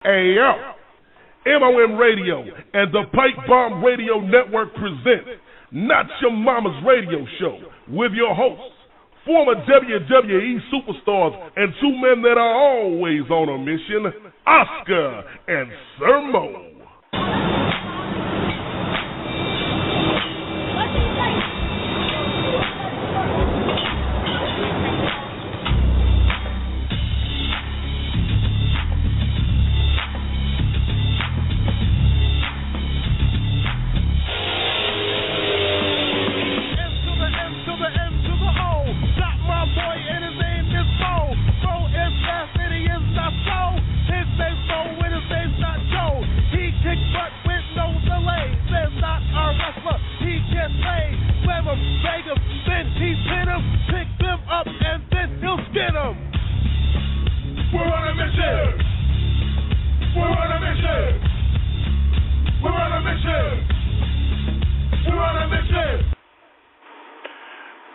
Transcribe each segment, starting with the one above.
Hey yo, MOM Radio and the Pipe Bomb Radio Network present Not Your Mama's Radio Show with your hosts, former WWE superstars and two men that are always on a mission, Oscar and Sir Mo.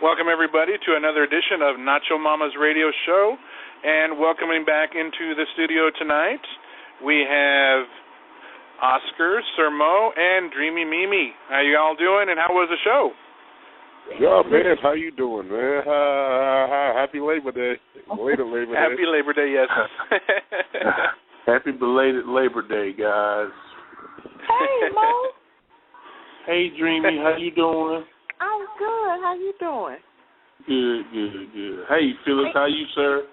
Welcome, everybody, to another edition of Not Your Mama's Radio Show. And welcoming back into the studio tonight, we have Oscar, Sir Mo, and Dreamy Mimi. How you all doing, and how was the show? Yeah, man, how you doing, man? Happy Labor Day. Belated Labor Day. Happy Labor Day, yes. Happy belated Labor Day, guys. Hey, Mo. Hey, Dreamy, how you doing? I'm good. How you doing? Good. Hey, Phyllis, how you, sir?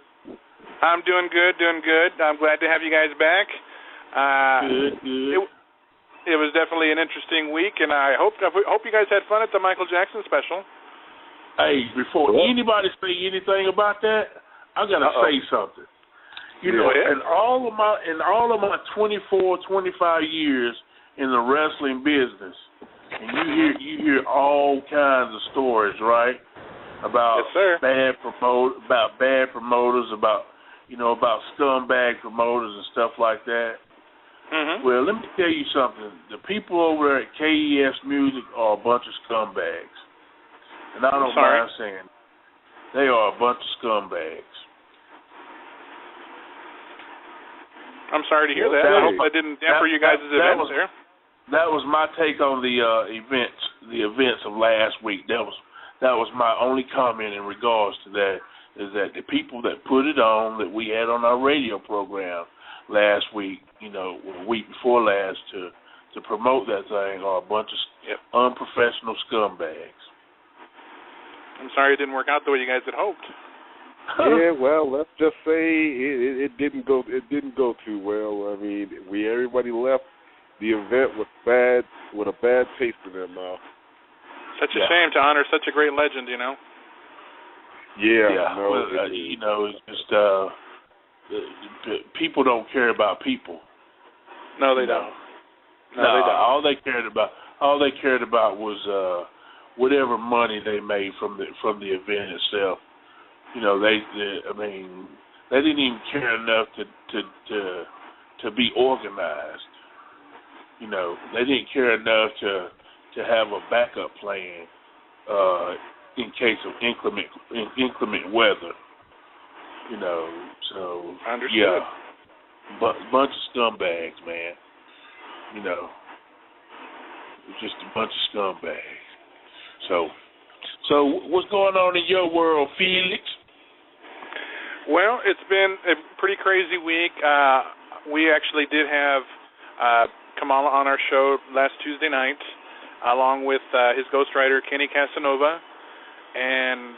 I'm doing good. I'm glad to have you guys back. Good. It was definitely an interesting week, and I hope you guys had fun at the Michael Jackson special. Hey, before anybody say anything about that, I gotta say something. You know, in all of my 24, 25 years in the wrestling business, and you hear all kinds of stories, right? About bad promoters, about scumbag promoters and stuff like that. Mm-hmm. Well, let me tell you something. The people over there at KES Music are a bunch of scumbags. And I don't mind saying they are a bunch of scumbags. I'm sorry to hear that. I hope I didn't damper you guys' events there. That was my take on the events of last week. That was my only comment in regards to that, is that the people that put it on, that we had on our radio program last week, the week before last, to promote that thing, are a bunch of unprofessional scumbags. I'm sorry it didn't work out the way you guys had hoped. Yeah, well, let's just say it didn't go too well. I mean, everybody left the event with a bad taste in their mouth. Such a shame to honor such a great legend, Yeah. It's just people don't care about people. No, they don't. No, they don't. All they cared about was whatever money they made from the event itself. They didn't even care enough to be organized. They didn't care enough to have a backup plan in case of inclement weather. So understood. Yeah, bunch of scumbags, man. Just a bunch of scumbags. So what's going on in your world, Felix? Well, it's been a pretty crazy week. We actually did have Kamala on our show last Tuesday night, along with his ghostwriter Kenny Casanova, and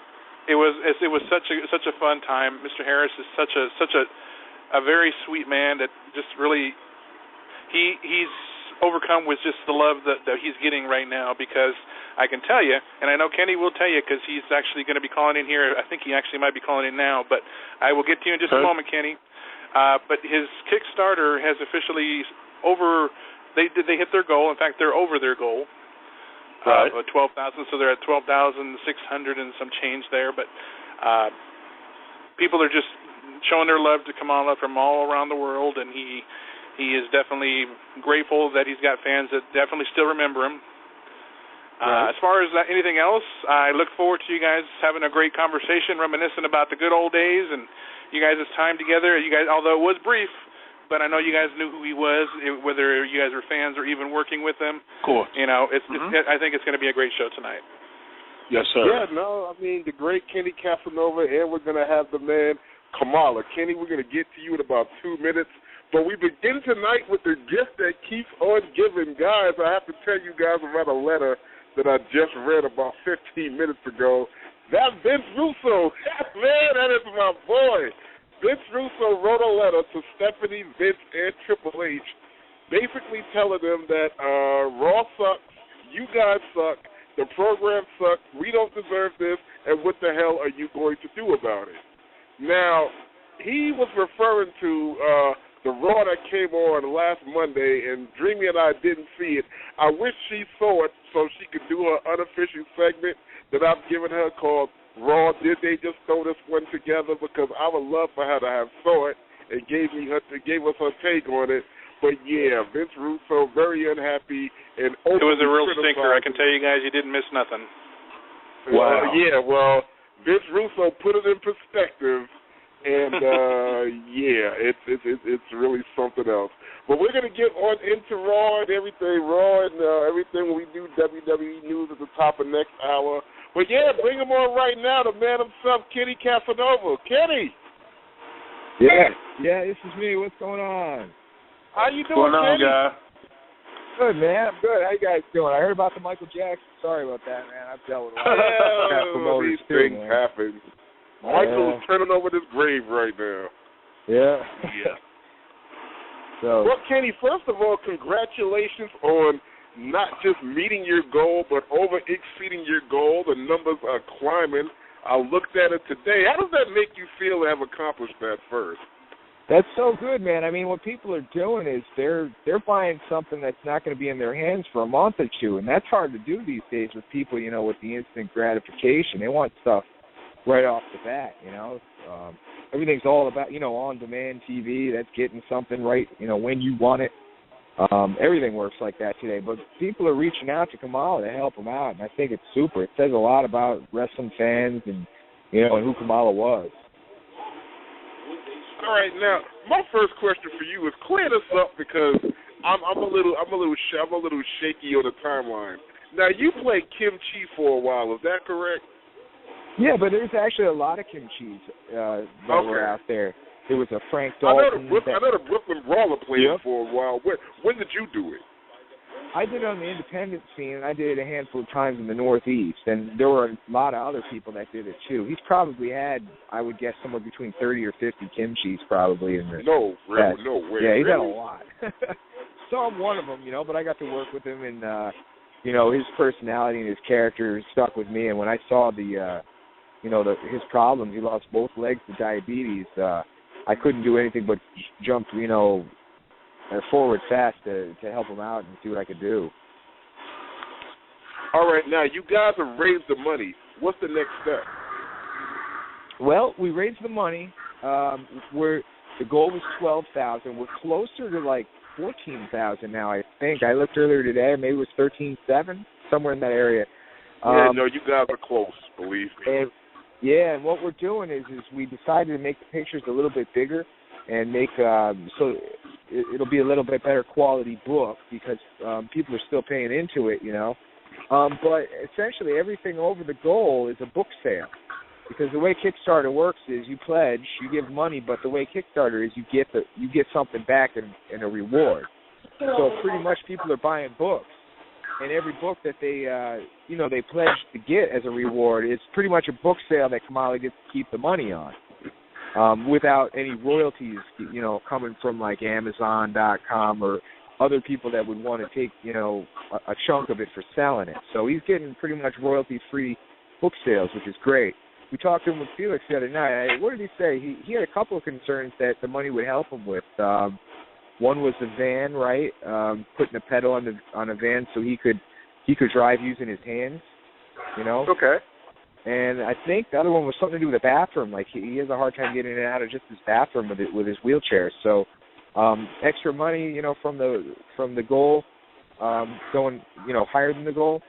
it was such a fun time. Mr. Harris is such a very sweet man that just really he's overcome with just the love that he's getting right now, because I can tell you, and I know Kenny will tell you because he's actually going to be calling in here. I think he actually might be calling in now, but I will get to you in just a moment, Kenny. But his Kickstarter has officially they hit their goal. In fact, they're over their goal. Right. 12,000, so they're at 12,600 and some change there. But people are just showing their love to Kamala from all around the world, and he is definitely grateful that he's got fans that definitely still remember him. Right. As far as anything else, I look forward to you guys having a great conversation, reminiscing about the good old days and you guys' time together. You guys, although it was brief, but I know you guys knew who he was, whether you guys were fans or even working with him. Of course. You know, I think it's going to be a great show tonight. Yes, sir. Yeah, no, I mean, the great Kenny Casanova, and we're going to have the man Kamala. Kenny, we're going to get to you in about 2 minutes, but we begin tonight with the gift that keeps on giving. Guys, I have to tell you guys about a letter that I just read about 15 minutes ago. That Vince Russo, man, that is my boy. Vince Russo wrote a letter to Stephanie, Vince, and Triple H, basically telling them that Raw sucks, you guys suck, the program sucks, we don't deserve this, and what the hell are you going to do about it? Now, he was referring to the Raw that came on last Monday, and Dreamy and I didn't see it. I wish she saw it so she could do her unofficial segment that I've given her called Raw. Did they just throw this one together? Because I would love for her to have saw it and gave us her take on it. But yeah, Vince Russo very unhappy and it was a real stinker. I can tell you guys, you didn't miss nothing. Wow. Well, Vince Russo put it in perspective, and yeah, it's really something else. But we're gonna get on into Raw and everything when we do WWE news at the top of next hour. But yeah, bring him on right now, the man himself, Kenny Casanova. Kenny. Yeah, this is me. What's going on? How you doing, Kenny? Guy? Good, man. I'm good. How you guys doing? I heard about the Michael Jackson. Sorry about that, man. I've dealt with a lot of promoters these things happen. Michael's turning over this grave right now. Yeah. So. Well, Kenny, first of all, congratulations on not just meeting your goal, but over exceeding your goal. The numbers are climbing. I looked at it today. How does that make you feel to have accomplished that first? That's so good, man. I mean, what people are doing is they're buying something that's not going to be in their hands for a month or two, and that's hard to do these days with people, you know, with the instant gratification. They want stuff right off the bat, you know. Everything's all about, you know, on-demand TV. That's getting something right, you know, when you want it. Everything works like that today. But people are reaching out to Kamala to help them out, and I think it's super. It says a lot about wrestling fans and, you know, and who Kamala was. All right, now my first question for you is clear this up because I'm a little shaky on the timeline. Now you played Kim Chi for a while, is that correct? Yeah, but there's actually a lot of Kim Chis that were out there. There was a Frank Dalton. I know the Brooklyn Brawler played for a while. When did you do it? I did it on the independent scene, and I did it a handful of times in the Northeast, and there were a lot of other people that did it, too. He's probably had, I would guess, somewhere between 30 or 50 Kim Chis probably in this. No way. Yeah, he's had a lot. So I'm one of them, you know, but I got to work with him, and, you know, his personality and his character stuck with me, and when I saw his problems, he lost both legs to diabetes, I couldn't do anything but jump, you know, forward fast to help him out and see what I could do. All right, now you guys have raised the money. What's the next step? Well, we raised the money. The goal was $12,000. We're closer to like $14,000 now, I think. I looked earlier today. Maybe it was $13,700, somewhere in that area. No, you guys are close. Believe me. And what we're doing is we decided to make the pictures a little bit bigger and make so it'll be a little bit better quality book because people are still paying into it, you know. But essentially everything over the goal is a book sale because the way Kickstarter works is you pledge, you give money, but the way Kickstarter is you get something back in a reward. So pretty much people are buying books, and every book that they pledge to get as a reward is pretty much a book sale that Kamala gets to keep the money on. Without any royalties, you know, coming from like Amazon.com or other people that would want to take, you know, a chunk of it for selling it. So he's getting pretty much royalty-free book sales, which is great. We talked to him with Felix the other night. What did he say? He had a couple of concerns that the money would help him with. One was the van, right? Putting a pedal on a van so he could drive using his hands, you know. Okay. And I think the other one was something to do with the bathroom. Like he has a hard time getting in and out of just his bathroom with his wheelchair. So extra money, you know, from the goal, going, you know, higher than the goal,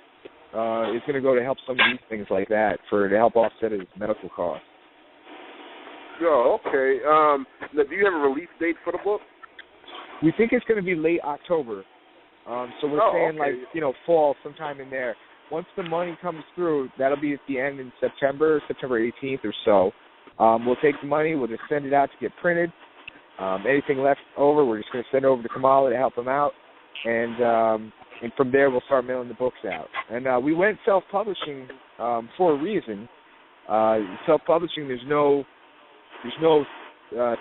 is going to go to help some of these things like that to help offset his medical costs. Oh, okay. Now, do you have a release date for the book? We think it's going to be late October. So we're saying, fall, sometime in there. Once the money comes through, that'll be at the end in September 18th or so. We'll take the money, we'll just send it out to get printed. Anything left over, we're just going to send over to Kamala to help him out. And from there, we'll start mailing the books out. And we went self-publishing for a reason. Self-publishing, there's no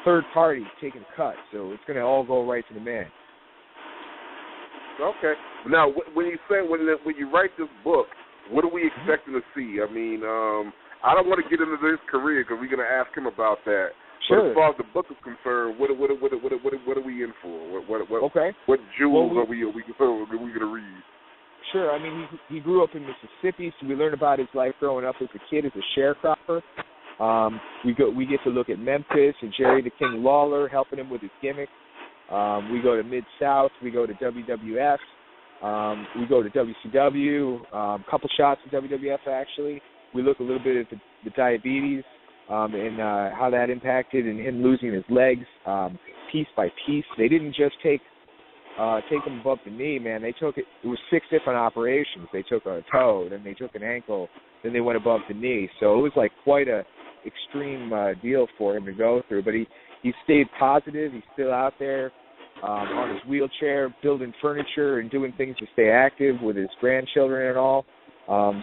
third party taking a cut, so it's going to all go right to the man. Okay. Now, when you write this book, what are we expecting to see? I mean, I don't want to get into his career because we're going to ask him about that. Sure. But as far as the book is concerned, what are we in for? What jewels are we going to read? Sure. I mean, he grew up in Mississippi, so we learn about his life growing up as a kid as a sharecropper. We get to look at Memphis and Jerry the King Lawler helping him with his gimmick. We go to Mid-South. We go to WWF. We go to WCW. A couple shots at WWF, actually. We look a little bit at the diabetes and how that impacted and him losing his legs piece by piece. They didn't just take him above the knee, man. They took it. It was 6 different operations. They took a toe, then they took an ankle, then they went above the knee. So it was like quite a extreme deal for him to go through. But he stayed positive. He's still out there on his wheelchair, building furniture and doing things to stay active with his grandchildren and all.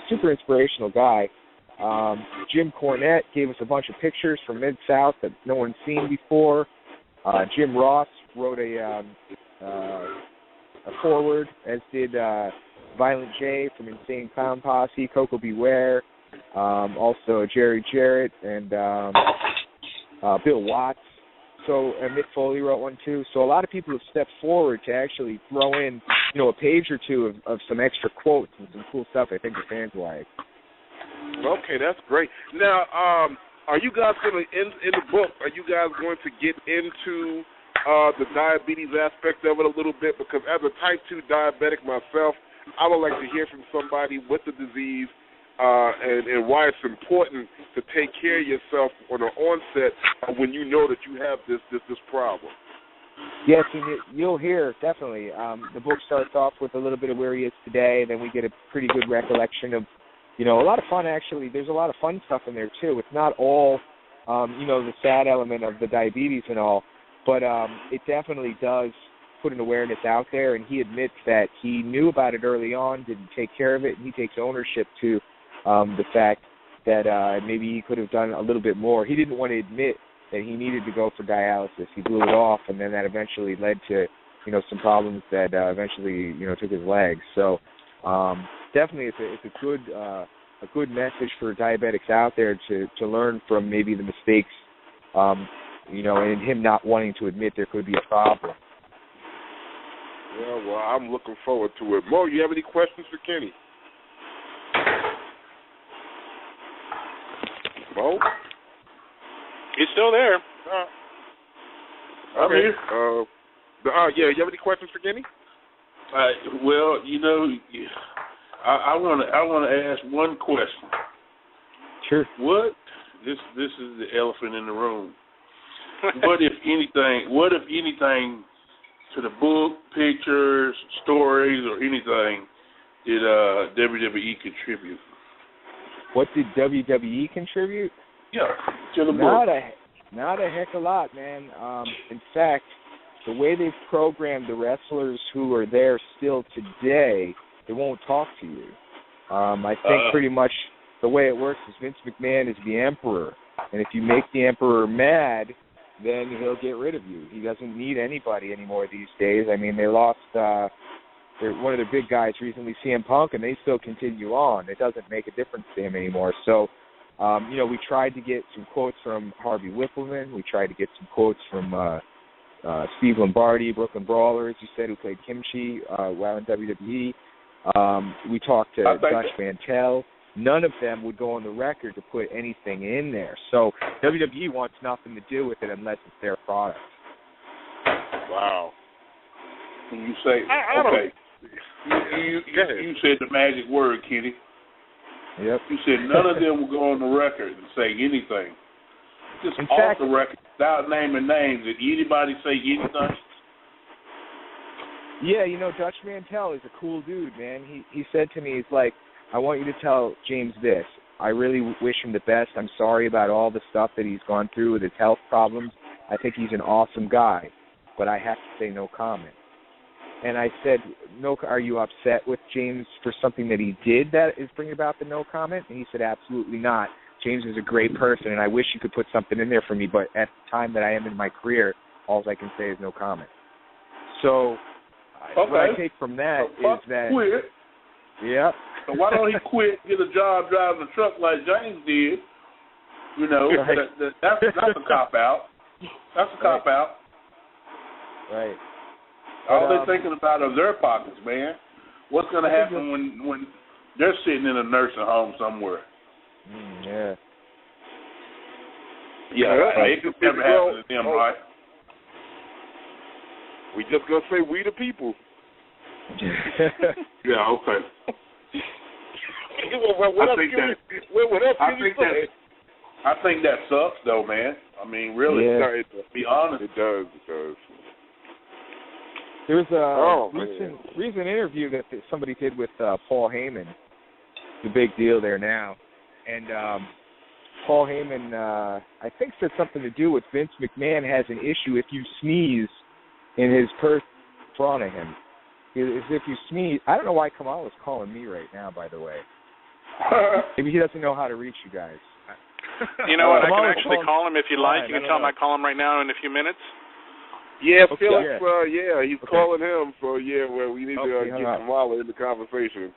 Super inspirational guy. Jim Cornette gave us a bunch of pictures from Mid-South that no one's seen before. Jim Ross wrote a foreword, as did Violent J from Insane Clown Posse, Coco Beware, also Jerry Jarrett and Bill Watts. So and Mick Foley wrote one too. So a lot of people have stepped forward to actually throw in, a page or two of some extra quotes and some cool stuff I think the fans like. Okay, that's great. Now, are you guys going to, in the book, are you guys going to get into the diabetes aspect of it a little bit? Because as a type 2 diabetic myself, I would like to hear from somebody with the disease and why it's important to take care of yourself on the onset when you know that you have this problem. Yes, you'll hear, definitely. The book starts off with a little bit of where he is today, then we get a pretty good recollection of, a lot of fun, actually. There's a lot of fun stuff in there, too. It's not all, the sad element of the diabetes and all, but it definitely does put an awareness out there, and he admits that he knew about it early on, didn't take care of it, and he takes ownership to the fact that maybe he could have done a little bit more. He didn't want to admit that he needed to go for dialysis. He blew it off, and then that eventually led to, some problems that eventually, took his legs. So definitely it's a good message for diabetics out there to learn from maybe the mistakes, and him not wanting to admit there could be a problem. Yeah, well, I'm looking forward to it. Mo, you have any questions for Kenny? Mo? He's still there. I'm here. You have any questions for Kenny? Well, I want to ask one question. Sure. This is the elephant in the room. What if anything to the book, pictures, stories, or anything did WWE contribute? What did WWE contribute? Yeah, to the book. Not a heck of a lot, man. In fact, the way they've programmed the wrestlers who are there still today, they won't talk to you. I think pretty much the way it works is Vince McMahon is the emperor, and if you make the emperor mad, then he'll get rid of you. He doesn't need anybody anymore these days. I mean, they lost one of their big guys recently, CM Punk, and they still continue on. It doesn't make a difference to him anymore. So, we tried to get some quotes from Harvey Whippleman. We tried to get some quotes from Steve Lombardi, Brooklyn Brawler, as you said, who played Kimchi while in WWE. We talked to Josh Mantel. None of them would go on the record to put anything in there. So WWE wants nothing to do with it unless it's their product. Wow. You say, okay. You said the magic word, Kenny. Yep. You said none of them will go on the record and say anything. Just off the record, without naming names. Did anybody say anything? Yeah, Dutch Mantel is a cool dude, man. He said to me, he's like, I want you to tell James this. I really wish him the best. I'm sorry about all the stuff that he's gone through with his health problems. I think he's an awesome guy, but I have to say no comment. And I said, "No, are you upset with James for something that he did that is bringing about the no comment?" And he said, "Absolutely not. James is a great person, and I wish you could put something in there for me, but at the time that I am in my career, all I can say is no comment." So what I take from that is that... Quit. Yeah. So why don't he quit, get a job driving a truck like James did? Right. That's a cop-out. That's a cop-out. Right. All they're thinking about are their pockets, man. What's going to happen when they're sitting in a nursing home somewhere? Yeah. Yeah, it could never happen to them, right? We just going to say we the people. Yeah, okay. I think that sucks, though, man. I mean, really, yeah. To be honest. It does. There was a recent interview that somebody did with Paul Heyman. It's a big deal there now. And Paul Heyman, I think, said something to do with Vince McMahon has an issue if you sneeze in his person in front of him. As if you sneeze. I don't know why Kamala's calling me right now, by the way. Maybe he doesn't know how to reach you guys. You know what? I can actually call him if you like. You can tell him I call him right now in a few minutes. Yeah, okay. Phillips, he's calling him. So, we need to get Kamala in the conversation.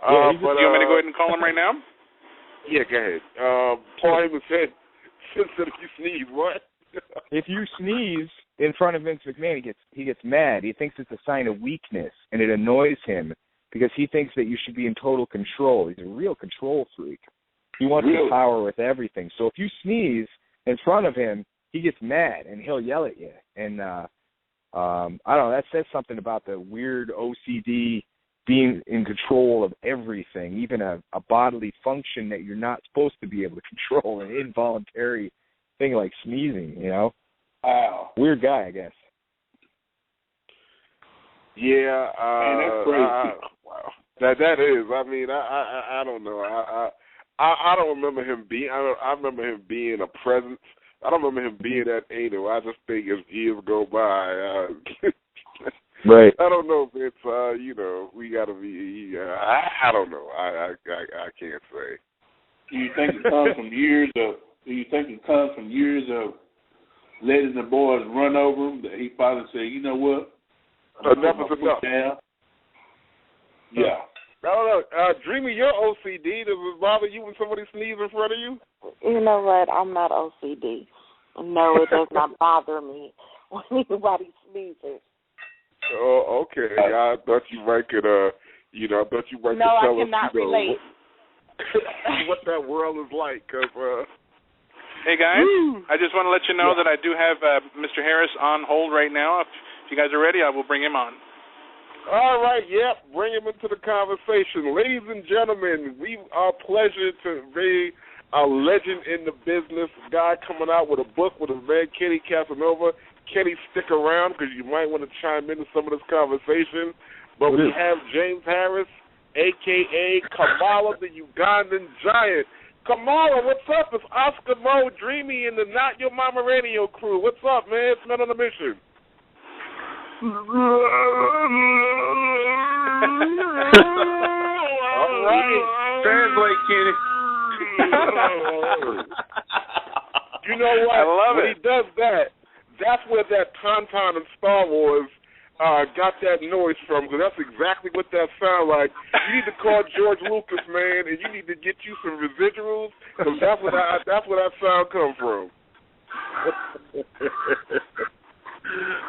You want me to go ahead and call him right now? Yeah, go ahead. Paul Heyman said if you sneeze, what? If you sneeze in front of Vince McMahon, he gets mad. He thinks it's a sign of weakness, and it annoys him because he thinks that you should be in total control. He's a real control freak. He wants the power with everything. So if you sneeze in front of him, he gets mad, and he'll yell at you. And I don't know, that says something about the weird OCD being in control of everything, even a bodily function that you're not supposed to be able to control, an involuntary thing like sneezing, Wow. Weird guy, I guess. Yeah. Man, that's crazy. Wow. That is. I mean, I don't know. I don't remember him being. I remember him being a presence. I don't remember him being that anal. I just think as years go by, right. I don't know if it's we got to be. I don't know. I can't say. Do you think it comes from years of? Do you think it comes from years of letting the boys run over him? That he finally said, you know what? Enough is enough. Down. Yeah. I don't know. Dreamy, your OCD, does it bother you when somebody sneezes in front of you? You know what? I'm not OCD. No, it does not bother me when anybody sneezes. Oh, okay. I thought you might could, tell us. No, I cannot relate. What that world is like, because, Hey, guys, I just want to let you know that I do have Mr. Harris on hold right now. If you guys are ready, I will bring him on. All right, bring him into the conversation. Ladies and gentlemen, we are pleasure to be a legend in the business, a guy coming out with a book with his man Kenny Casanova. Kenny, stick around because you might want to chime into some of this conversation. But we have James Harris, a.k.a. Kamala, the Ugandan Giant. Kamala, what's up? It's Oscar Mo, Dreamy, and the Not Your Mama Radio crew. What's up, man? It's Men on a Mission. All right. Translate, Kenny. You know what? I love when it. He does that, that's where that Tauntaun in Star Wars got that noise from, because that's exactly what that sounds like. You need to call George Lucas, man, and you need to get you some residuals, because that's where that sound come from.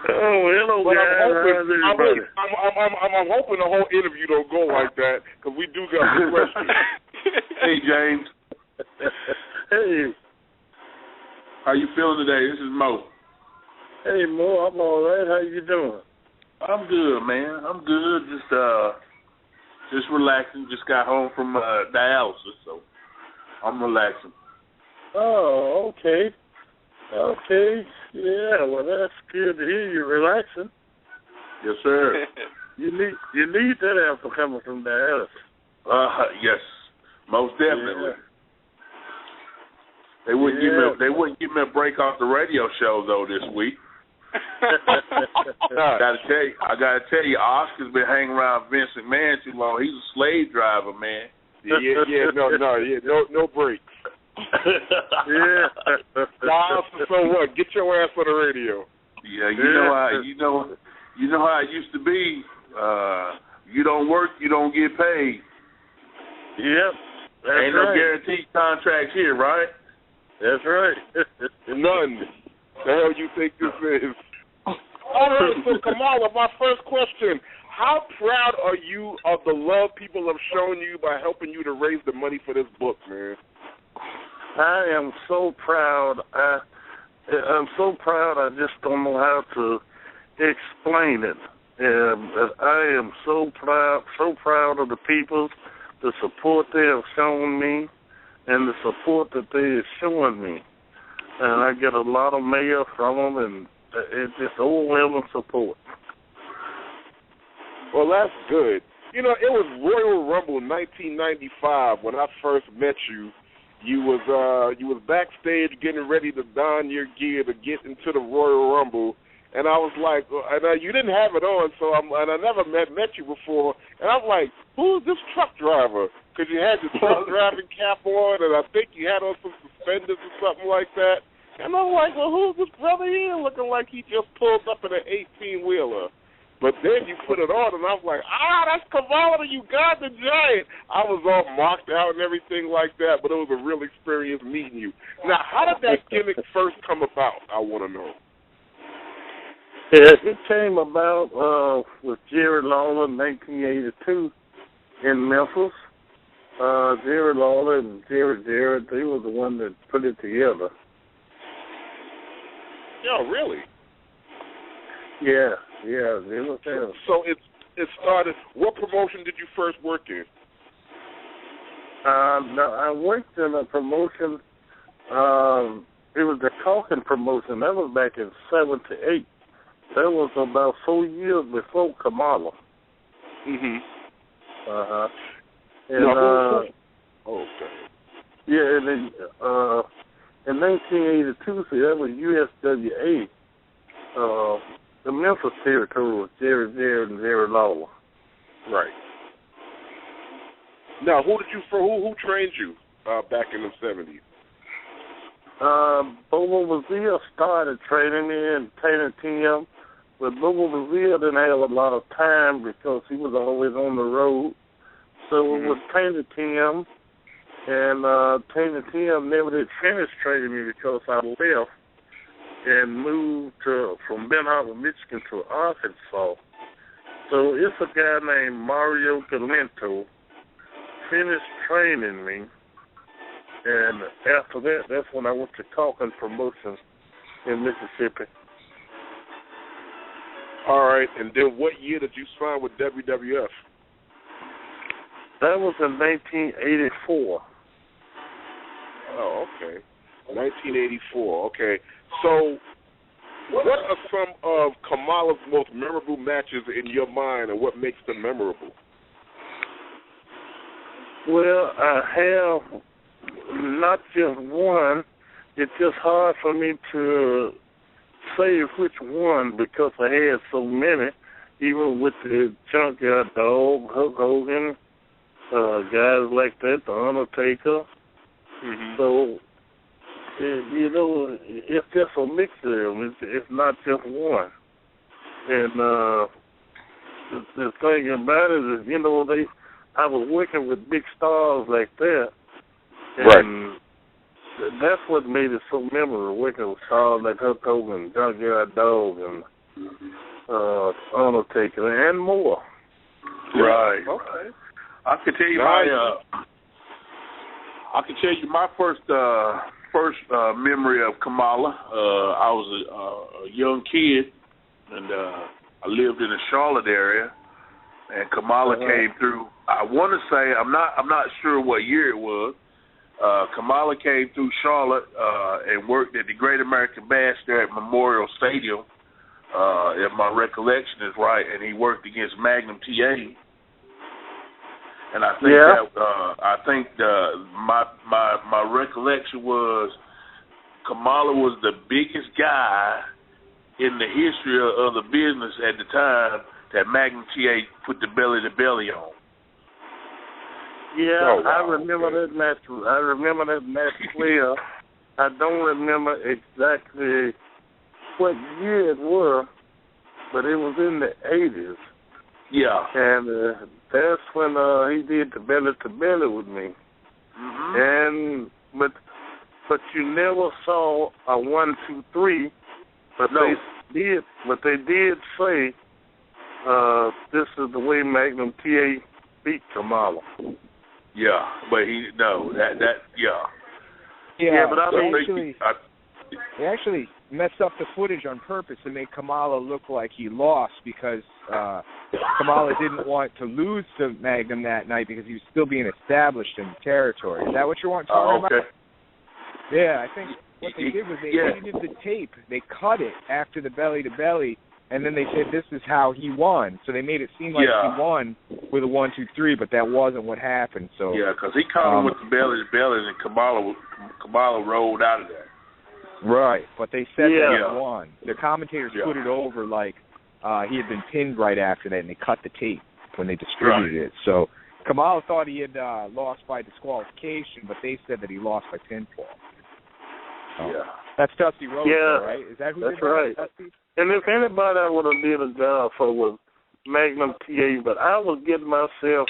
Oh, hello, guys. I'm hoping the whole interview don't go like that, because we do got some questions. Hey, James. Hey. How you feeling today? This is Mo. Hey, Mo. I'm all right. How you doing? I'm good, man. I'm good. Just relaxing. Just got home from dialysis, so I'm relaxing. Oh, okay. Okay. Yeah, well, that's good to hear you relaxing. Yes, sir. You need that answer coming from the Edison. Yes, most definitely. Yeah. They wouldn't give me a break off the radio show though this week. I gotta tell you, Oscar's been hanging around Vince McMahon too long. He's a slave driver, man. No breaks. Yeah. So what? Get your ass on the radio. Yeah, you know how it used to be. You don't work, you don't get paid. Yep. Ain't no guaranteed contracts here, right? That's right. None. The hell you think this is? All right, so Kamala, my first question. How proud are you of the love people have shown you by helping you to raise the money for this book, man? I am so proud. I'm so proud I just don't know how to explain it. I am so proud of the people, the support they have shown me, and the support that they are showing me. And I get a lot of mail from them, and it's just overwhelming support. Well, that's good. You know, it was Royal Rumble 1995 when I first met you. You was backstage getting ready to don your gear to get into the Royal Rumble, and I was like, and you didn't have it on, and I never met you before, and I'm like, who is this truck driver? Because you had your truck driving cap on, and I think you had on some suspenders or something like that. And I'm like, well, who's this brother here looking like he just pulled up in an 18-wheeler? But then you put it on, and I was like, that's Kamala, the Ugandang giant. I was all mocked out and everything like that, but it was a real experience meeting you. Now, how did that gimmick first come about? I want to know. Yeah, it came about with Jerry Lawler in 1982 in Memphis. Jerry Lawler and Jerry Jarrett, they were the one that put it together. Yeah, really? Yeah, they were there. So it started. What promotion did you first work in? No, I worked in a promotion. It was the Talking promotion. That was back in '78. That was about 4 years before Kamala. And okay. Yeah, and then in 1982, see, that was USWA. The Memphis territory was Jerry Jarrett and Jerry Lawler. Right. Now, who trained you back in the 70s? Bobo Mazia started training me in Taylor Tim, but Bobo Mazia didn't have a lot of time because he was always on the road. So it was Taylor Tim, and Taylor Tim never did finish training me because I left and moved from Ben Harbor, Michigan to Arkansas. So it's a guy named Mario Galento finished training me, and after that, that's when I went to Talking Promotions in Mississippi. All right, and then what year did you sign with WWF? That was in 1984. Oh, okay. 1984, okay. So what are some of Kamala's most memorable matches in your mind, and what makes them memorable? Well, I have not just one. It's just hard for me to say which one because I had so many, even with the Junkyard Dog, Hulk Hogan, guys like that, The Undertaker. So, you know, it's just a mixture of them. It's not just one. And the thing about it is, you know, I was working with big stars like that. And that's what made it so memorable, working with stars like Hulk Hogan, Junkyard Dog, and Undertaker, and more. Right. Okay. I can tell you my first memory of Kamala. I was a young kid, and I lived in the Charlotte area, and Kamala came through. I want to say I'm not sure what year it was. Kamala came through Charlotte and worked at the Great American Bash there at Memorial Stadium if my recollection is right, and he worked against Magnum TA. And I think my recollection was Kamala was the biggest guy in the history of the business at the time that Magnum TA put the belly to belly on. Yeah, I remember that match. I remember that match clear. I don't remember exactly what year it was, but it was in the 80s. Yeah. And that's when he did the belly to belly with me. Mm-hmm. But you never saw a 1, 2, 3. But no. they did say this is the way Magnum TA beat Kamala. Yeah, but Yeah, but they actually messed up the footage on purpose to make Kamala look like he lost because Kamala didn't want to lose to Magnum that night because he was still being established in the territory. Is that what you want to talk about? Yeah, I think what they did was they edited the tape. They cut it after the belly-to-belly, and then they said this is how he won. So they made it seem like he won with a 1, 2, 3, but that wasn't what happened. So yeah, because he caught him with the belly-to-belly, and Kamala rolled out of that. Right, but they said that he won. The commentators put it over like he had been pinned right after that, and they cut the tape when they distributed it. So Kamala thought he had lost by disqualification, but they said that he lost by pinfall. That's Dusty Rhodes, right? Is that who that's did that? Right. Dusty? And if anybody I would have did a job for was Magnum TA, but I was getting myself,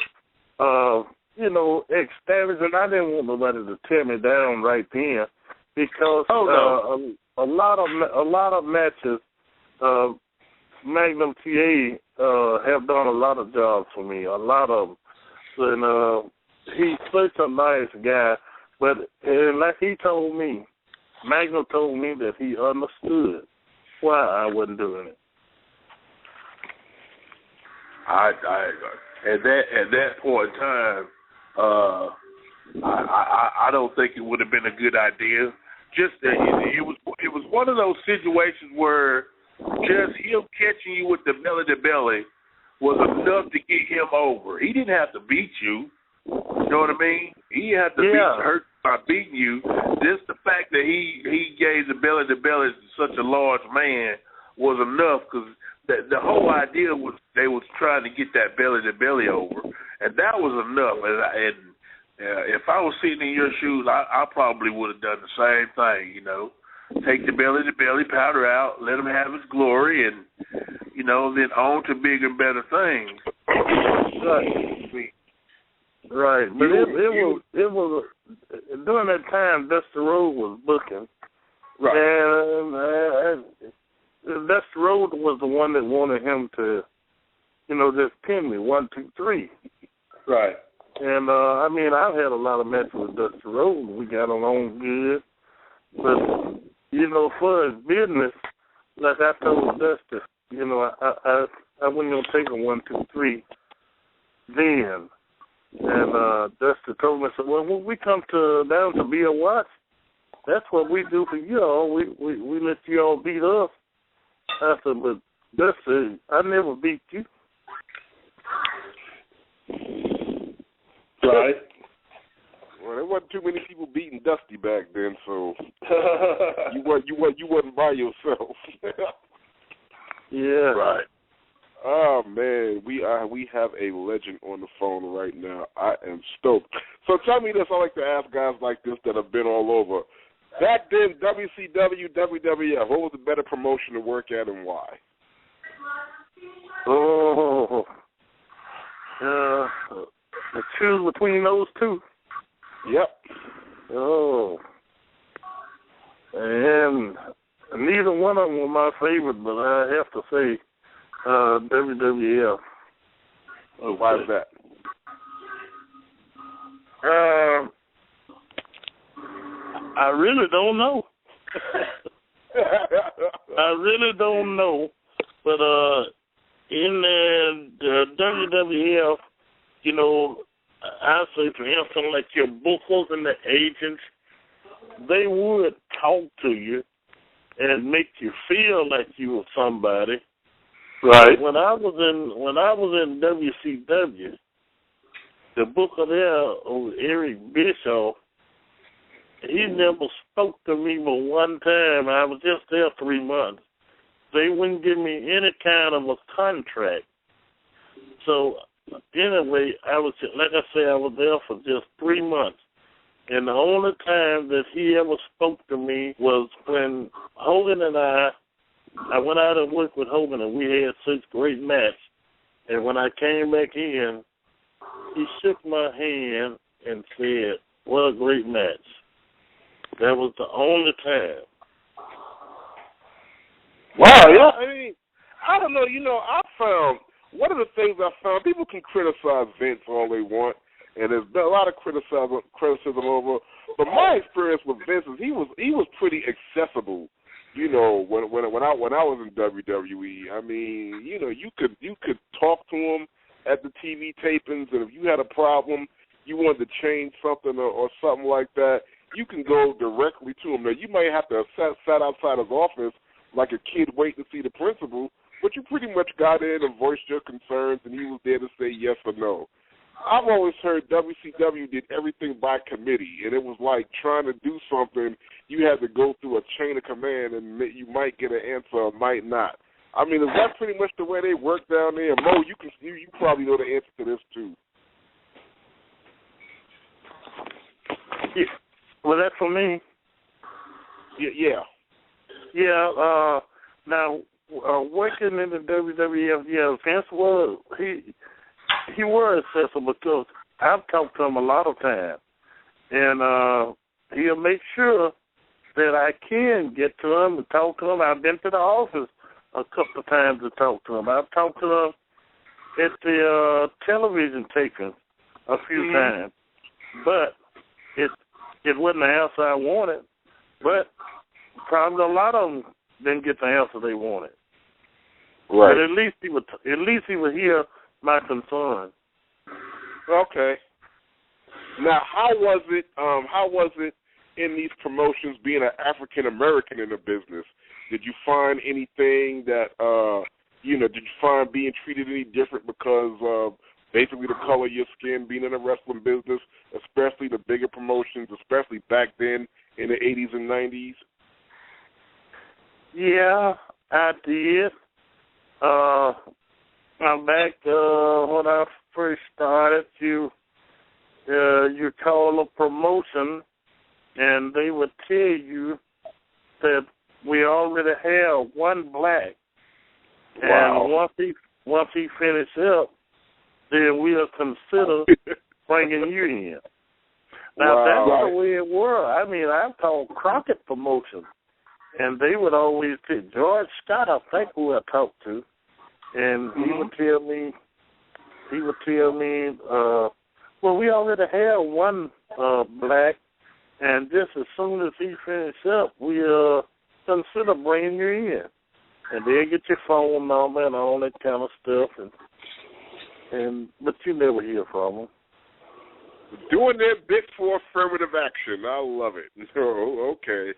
established, and I didn't want nobody to tear me down right then because a lot of matches, Magnum TA have done a lot of jobs for me, a lot of them. And he's such a nice guy, but like he told me, Magnum told me that he understood why I wasn't doing it. At that point in time, I don't think it would have been a good idea. Just that it was one of those situations where just him catching you with the belly to belly was enough to get him over. He didn't have to beat you. You know what I mean? He had to hurt by beating you. Just the fact that he gave the belly to belly to such a large man was enough because the whole idea was they was trying to get that belly to belly over, and that was enough. And if I was sitting in your shoes, I probably would have done the same thing. Take the belly to belly powder out, let him have his glory, and then on to bigger and better things. Right, but it was during that time Dusty Rhodes was booking, right? And Dusty Rhodes was the one that wanted him to, just pin me 1, 2, 3, right? And I've had a lot of matches with Dusty Rhodes. We got along good, but for his business, like I told Dusty, I wasn't gonna take a 1, 2, 3 then. And Dusty told me, said, well, when we come down to be a watch, that's what we do for you all. We let you all beat us. I said, but Dusty, I never beat you. Right. Well, there wasn't too many people beating Dusty back then, so you wasn't by yourself. Yeah. Right. Oh man, we have a legend on the phone right now. I am stoked. So tell me this: I like to ask guys like this that have been all over. Back then, WCW, WWF, what was the better promotion to work at and why? Oh, choose between those two. Yep. Oh, and neither one of them were my favorite, but I have to say WWF. Oh, why is that? I really don't know. I really don't know. But in the WWF, I say, for instance, like your bookers and the agents, they would talk to you, and make you feel like you were somebody. Right. When I was in WCW, the booker there, Eric Bischoff, he never spoke to me but one time. I was just there 3 months. They wouldn't give me any kind of a contract. So anyway, I was there for just 3 months. And the only time that he ever spoke to me was when Hogan and I went out and worked with Hogan, and we had such great match. And when I came back in, he shook my hand and said, "What a great match." That was the only time. Wow, yeah. I mean, I don't know. I found one of the things I found. People can criticize Vince all they want, and there's been a lot of criticism over. But my experience with Vince is he was pretty accessible. When I was in WWE, I mean, you could talk to him at the TV tapings, and if you had a problem, you wanted to change something or something like that, you can go directly to him. Now, you might have to have sat outside his office like a kid waiting to see the principal, but you pretty much got in and voiced your concerns, and he was there to say yes or no. I've always heard WCW did everything by committee, and it was like trying to do something, you had to go through a chain of command, and you might get an answer or might not. I mean, is that pretty much the way they work down there? Mo, you probably know the answer to this too. Yeah. Well, that's for me. Yeah. Yeah. Now, working in the WWF, Vince was he was accessible because I've talked to him a lot of times, and he'll make sure that I can get to him and talk to him. I've been to the office a couple of times to talk to him. I've talked to him at the television taping a few times, but it wasn't the answer I wanted. But probably a lot of them didn't get the answer they wanted. Right. But at least he would hear my concern. Okay. Now, how was it in these promotions being an African American in the business? Did you find anything that did you find being treated any different because of basically the color of your skin being in the wrestling business, especially the bigger promotions, especially back then in the 80s and 90s? Yeah, I did. I'm back when I first started. You call a promotion, and they would tell you that we already have one black, wow. And once he finished up, then we'll consider bringing you in. Now, wow. That's the way it was. I mean, I've called Crockett promotions, and they would always say, George Scott, I think, who I talked to, and he would tell me, well, we already have one black, and just as soon as he finished up, we'll consider bringing you in. And they'll get your phone number and all that kind of stuff, but you never hear from them. Doing their bit for affirmative action. I love it. Oh, okay.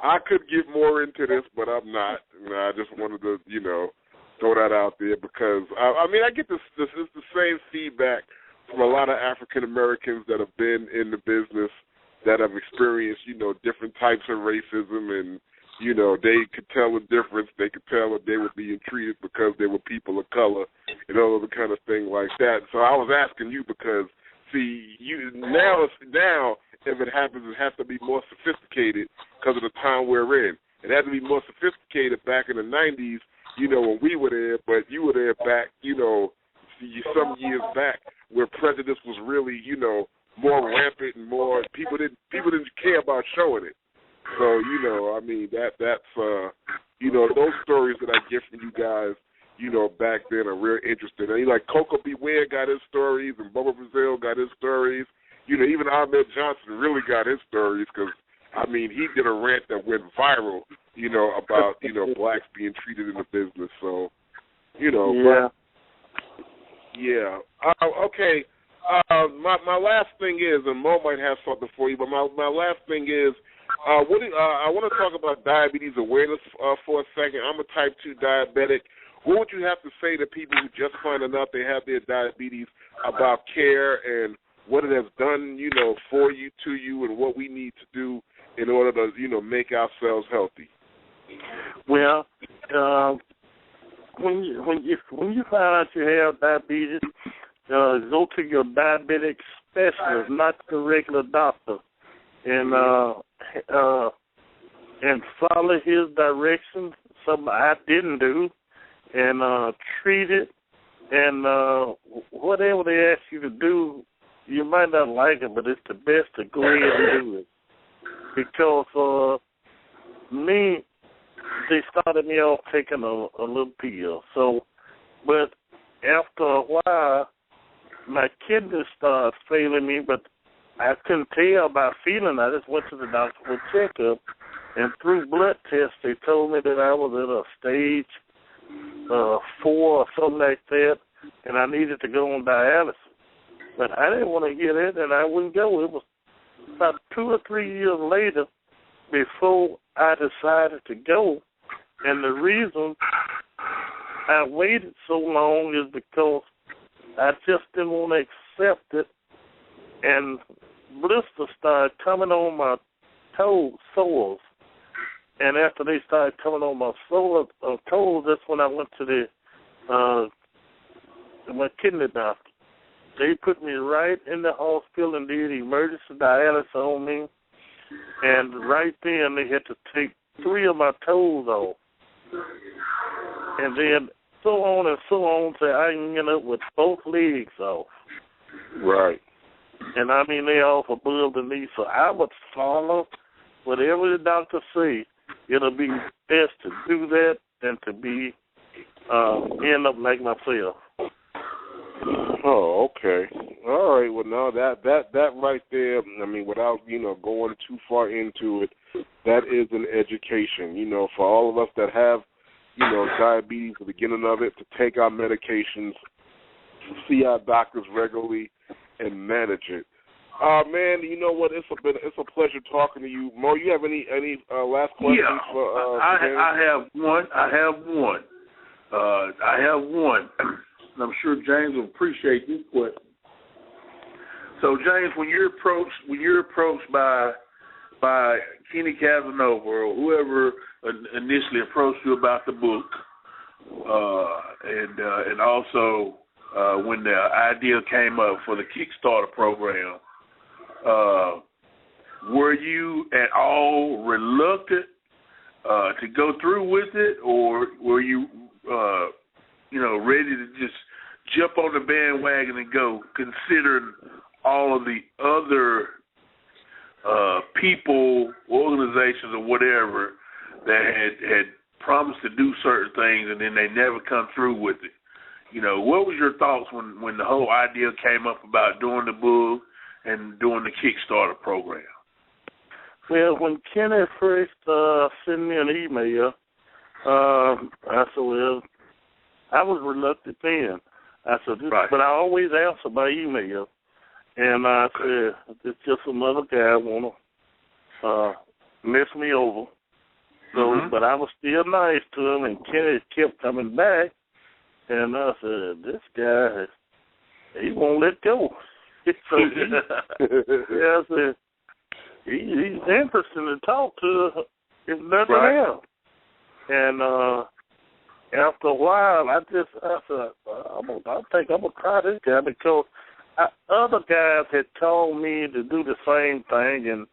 I could get more into this, but I'm not. I just wanted to, throw that out there because, I get this is the same feedback from a lot of African Americans that have been in the business that have experienced, different types of racism, and, they could tell the difference. They could tell that they were being treated because they were people of color and all of the kind of thing like that. So I was asking you because, see, now if it happens, it has to be more sophisticated because of the time we're in. It had to be more sophisticated back in the 90s, when we were there, but you were there back, some years back where prejudice was really, more rampant and more people didn't care about showing it. So, that's those stories that I get from you guys, back then are real interesting. And like Coco Beware got his stories, and Bubba Brazil got his stories. Even Ahmed Johnson really got his stories because, he did a rant that went viral, about, blacks being treated in the business. So, Yeah. But, yeah. Okay. My last thing is, and Mo might have something for you, but my last thing is, I want to talk about diabetes awareness for a second. I'm a type 2 diabetic. What would you have to say to people who just finding out they have their diabetes about care and what it has done, for you, to you, and what we need to do in order to, make ourselves healthy? Well, when you find out you have diabetes, go to your diabetic specialist, not the regular doctor, and follow his directions. Something I didn't do, and treat it, and whatever they ask you to do, you might not like it, but it's the best to go ahead and do it. Because me, they started me off taking a little pill. So, but after a while, my kidneys started failing me, but I couldn't tell by feeling. I just went to the doctor for a checkup, and through blood tests, they told me that I was at a stage 4 or something like that, and I needed to go on dialysis. But I didn't want to get it, and I wouldn't go. It was about 2 or 3 years later before I decided to go. And the reason I waited so long is because I just didn't want to accept it. And blisters started coming on my soles. And after they started coming on my toes, that's when I went to my kidney doctor. They put me right in the hospital and did emergency dialysis on me. And right then they had to take 3 of my toes off. And then so on and so on till I ended up with both legs off. Right. And I mean, they off above the knee. So I would follow whatever the doctor say. It'll be best to do that than to be end up like myself. Oh, okay. All right. Well, no, that right there, I mean, without, going too far into it, that is an education, for all of us that have, diabetes, the beginning of it, to take our medications, see our doctors regularly, and manage it. Man, you know what? It's a pleasure talking to you. Mo, you have any last questions? Yeah, for I have one. And I'm sure James will appreciate this question. So, James, when you're approached by Kenny Casanova or whoever initially approached you about the book, and also when the idea came up for the Kickstarter program, were you at all reluctant to go through with it, or were you ready to just jump on the bandwagon and go, considering all of the other people, organizations, or whatever that had promised to do certain things and then they never come through with it? What was your thoughts when the whole idea came up about doing the book and doing the Kickstarter program? Well, when Kenny first sent me an email, I said, well, I was reluctant then. I said, right. But I always answer by email. And I said, it's just another guy want to mess me over. So, but I was still nice to him, and Kenny kept coming back. And I said, this guy, he won't let go. So I said, he's interesting to talk to, if nothing else. And after a while, I said, I think I'm going to try this guy, because other guys had told me to do the same thing. And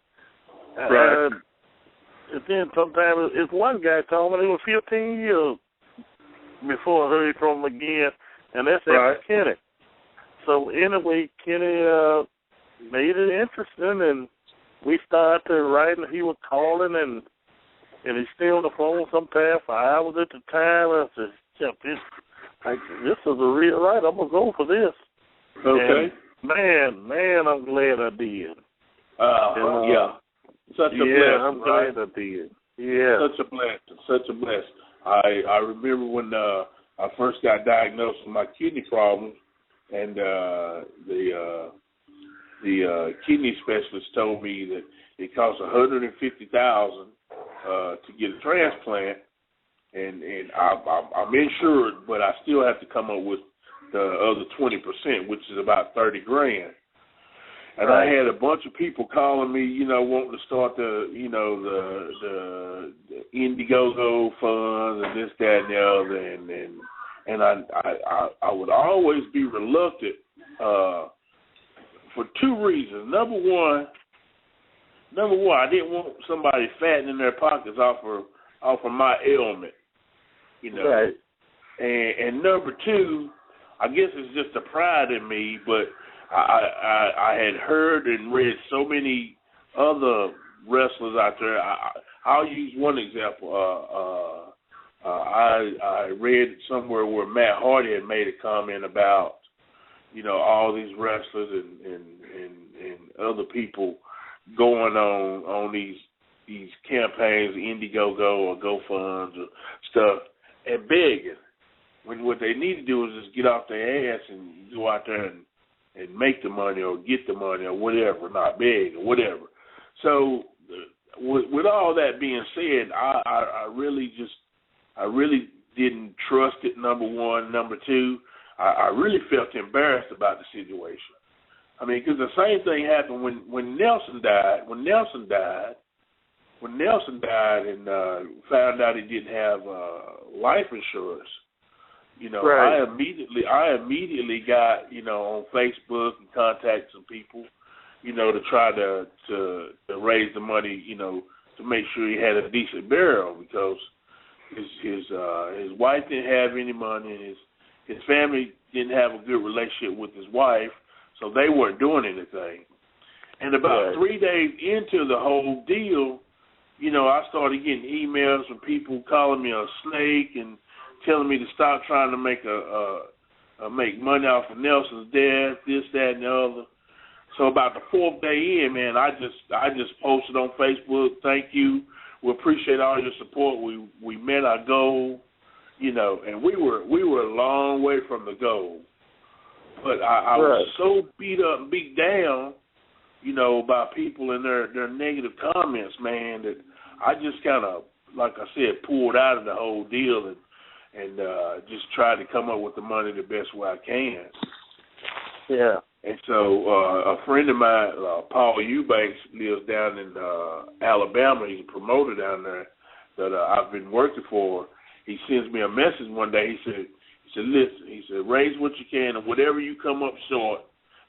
and then sometimes, if one guy told me, it was 15 years before I heard from him again, and that's after Kenny. So anyway, Kenny made it interesting, and we started to write, and he was calling, and he stayed on the phone sometimes for hours at the time. I said, this is a real right. I'm going to go for this. Okay. And man, I'm glad I did. Such a blessing. I'm glad I did. Yeah. Such a blessing. I remember when I first got diagnosed with my kidney problems, and the kidney specialist told me that it costs $150,000 to get a transplant, and I'm insured, but I still have to come up with the other 20%, which is about $30,000. And I had a bunch of people calling me, wanting to start the Indiegogo funds and this, that, and the other, and I would always be reluctant for two reasons. Number one, I didn't want somebody fattening their pockets off of my ailment, Right. And number two, I guess it's just the pride in me, but I had heard and read so many other wrestlers out there. I'll use one example. I read somewhere where Matt Hardy had made a comment about, all these wrestlers and other people going on these campaigns, Indiegogo or GoFunds or stuff, and begging. When what they need to do is just get off their ass and go out there and make the money or get the money or whatever, not beg or whatever. So with all that being said, I really didn't trust it, number one. Number two, I really felt embarrassed about the situation. I mean, because the same thing happened when Nelson died. When Nelson died and found out he didn't have life insurance, Right. I immediately got, on Facebook and contacted some people, to try to raise the money, to make sure he had a decent burial, because his wife didn't have any money, and his family didn't have a good relationship with his wife, so they weren't doing anything. And about 3 days into the whole deal, I started getting emails from people calling me a snake and telling me to stop trying to make make money off of Nelson's death, this, that, and the other. So about the fourth day in, man, I just posted on Facebook, thank you. We appreciate all your support. We met our goal, and we were a long way from the goal. But I was so beat up and beat down, by people and their negative comments, man, that I just kind of, like I said, pulled out of the whole deal and just tried to come up with the money the best way I can. Yeah. And so a friend of mine, Paul Eubanks, lives down in Alabama. He's a promoter down there that I've been working for. He sends me a message one day. He said, listen, he said, raise what you can, and whatever you come up short,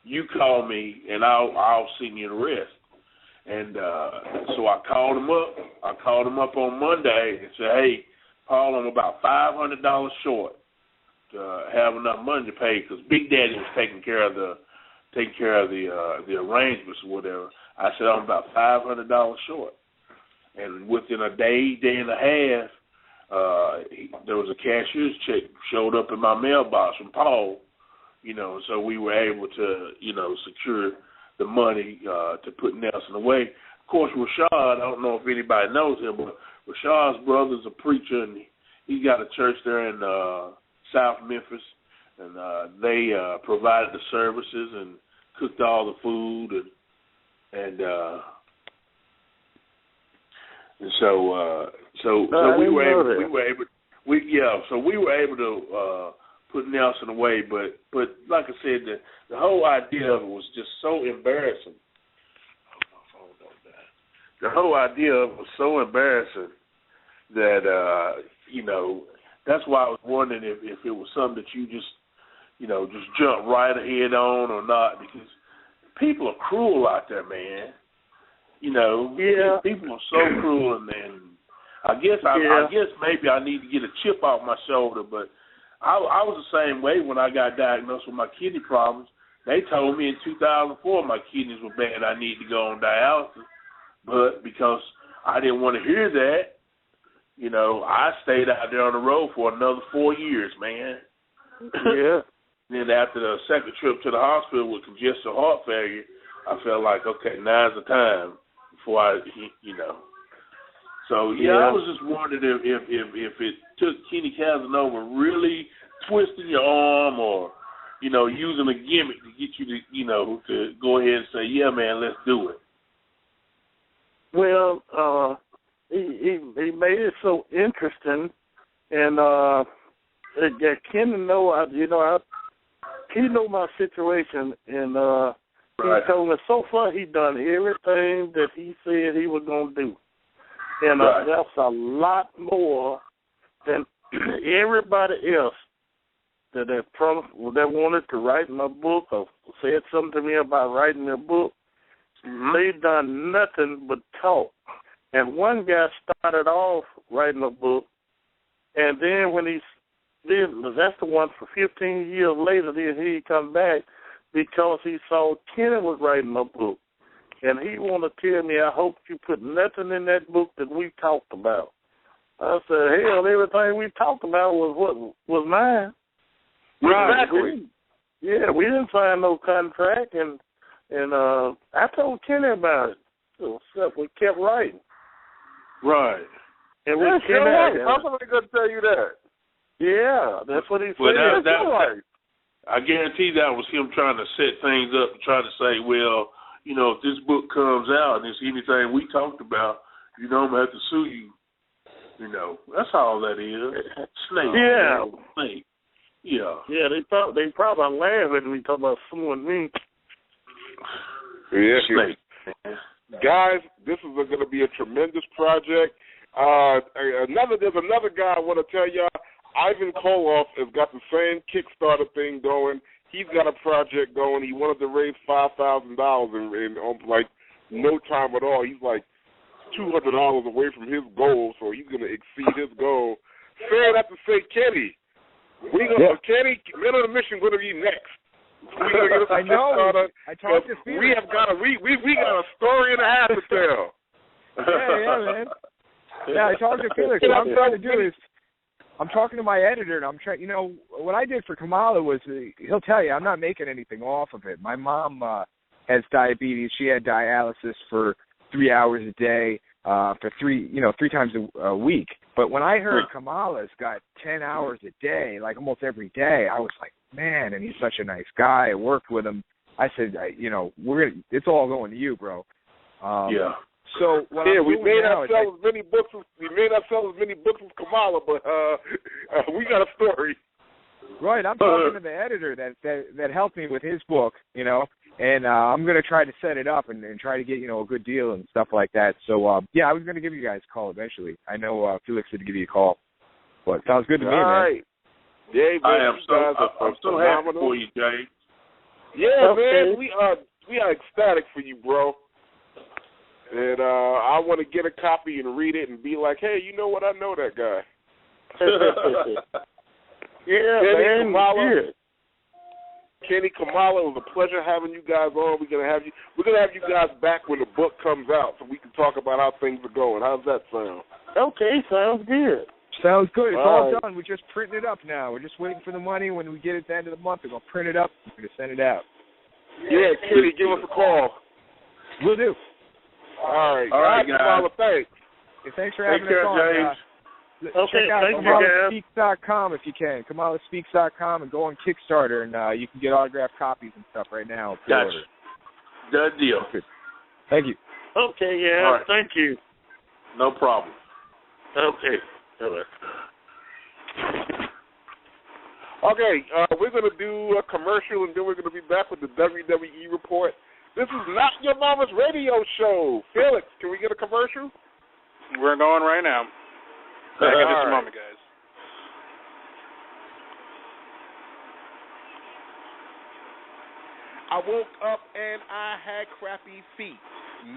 you call me, and I'll send you the rest. And so I called him up. I called him up on Monday and said, hey, Paul, I'm about $500 short to have enough money to pay, because Big Daddy was taking care of the arrangements or whatever. I said I'm about $500 short, and within a day and a half, there was a cashier's check showed up in my mailbox from Paul. So we were able to secure the money to put Nelson away. Of course, Rashad, I don't know if anybody knows him, but Rashad's brother's a preacher, and he's got a church there in South Memphis, and they provided the services and cooked all the food, and so we were able to put Nelson away, but like I said, the whole idea of it was just so embarrassing. The whole idea of it was so embarrassing that that's why I was wondering if it was something that you just jump right ahead on or not, because people are cruel out there, man. People are so cruel, and I guess maybe I need to get a chip off my shoulder, but I was the same way when I got diagnosed with my kidney problems. They told me in 2004 my kidneys were bad, I need to go on dialysis, but because I didn't want to hear that, I stayed out there on the road for another 4 years, man. Yeah. Then after the second trip to the hospital with congestive heart failure, I felt like, okay, now's the time before I. So, I was just wondering if it took Kenny Casanova really twisting your arm or, using a gimmick to get you to, to go ahead and say, yeah, man, let's do it. Well, he made it so interesting, and Kenny he know my situation, and he told me so far he done everything that he said he was gonna do, and that's a lot more than everybody else that wanted to write my book or said something to me about writing a book. Mm-hmm. They've done nothing but talk. And one guy started off writing a book, and then when that's the one for 15 years later, then he come back because he saw Kenny was writing a book. And he want to tell me, I hope you put nothing in that book that we talked about. I said, hell, everything we talked about was mine. Right. Exactly. We didn't sign no contract, and I told Kenny about it. So we kept writing. Right. And we kept writing. I'm going to tell you that. Yeah, that's what he said. Well, I guarantee that was him trying to set things up and trying to say, well, if this book comes out and it's anything we talked about, I'm going to have to sue you. That's all that is. Snake. Yeah. Snake. Yeah. Yeah, they probably laugh at me talking about suing me. Yeah. Snake. Guys, this is going to be a tremendous project. There's another guy I want to tell y'all. Ivan Koloff has got the same Kickstarter thing going. He's got a project going. He wanted to raise $5,000 in like no time at all. He's like $200 away from his goal, so he's going to exceed his goal. Fair enough to say, Kenny, Kenny, Men on a Mission going to be next. We're going to get us a Kickstarter. I talked to Felix. We got a story and a half to tell. Yeah, man. Yeah, I talked to Felix. What I'm trying to do is, I'm talking to my editor, and I'm trying. What I did for Kamala was, he'll tell you, I'm not making anything off of it. My mom has diabetes. She had dialysis for 3 hours a day, for three times a week. But when I heard Kamala's got 10 hours a day, like almost every day, I was like, man, and he's such a nice guy. I worked with him. I said, it's all going to you, bro. Yeah. So we may not sell as many books as Kamala, but we got a story. Right, I'm talking to the editor that helped me with his book, and I'm going to try to set it up and try to get a good deal and stuff like that. So I was going to give you guys a call eventually. I know Felix said to give you a call, but sounds good to me, man. Yeah, man, I'm so happy for you, Jay. Yeah, man, we are ecstatic for you, bro. And I want to get a copy and read it and be like, hey, you know what? I know that guy. Kenny, Kamala, it was a pleasure having you guys on. We're gonna have you guys back when the book comes out, so we can talk about how things are going. How's that sound? Okay, sounds good. Sounds good. It's all done. We're just printing it up now. We're just waiting for the money. When we get it at the end of the month, we're gonna print it up. We're gonna send it out. Yeah, Kenny, give us a call. Will do. All right, guys. Kamala, thanks. Hey, thanks for having us on. Check out KamalaSpeaks.com if you can. KamalaSpeaks.com and go on Kickstarter, and you can get autographed copies and stuff right now. Gotcha. Done deal. Good. Thank you. Okay, yeah. Right. Thank you. No problem. Okay. Okay, we're going to do a commercial, and then we're going to be back with the WWE report. This is Not Your Mama's Radio Show. Felix, can we get a commercial? We're going right now. Back in just a moment, guys. I woke up and I had crappy feet.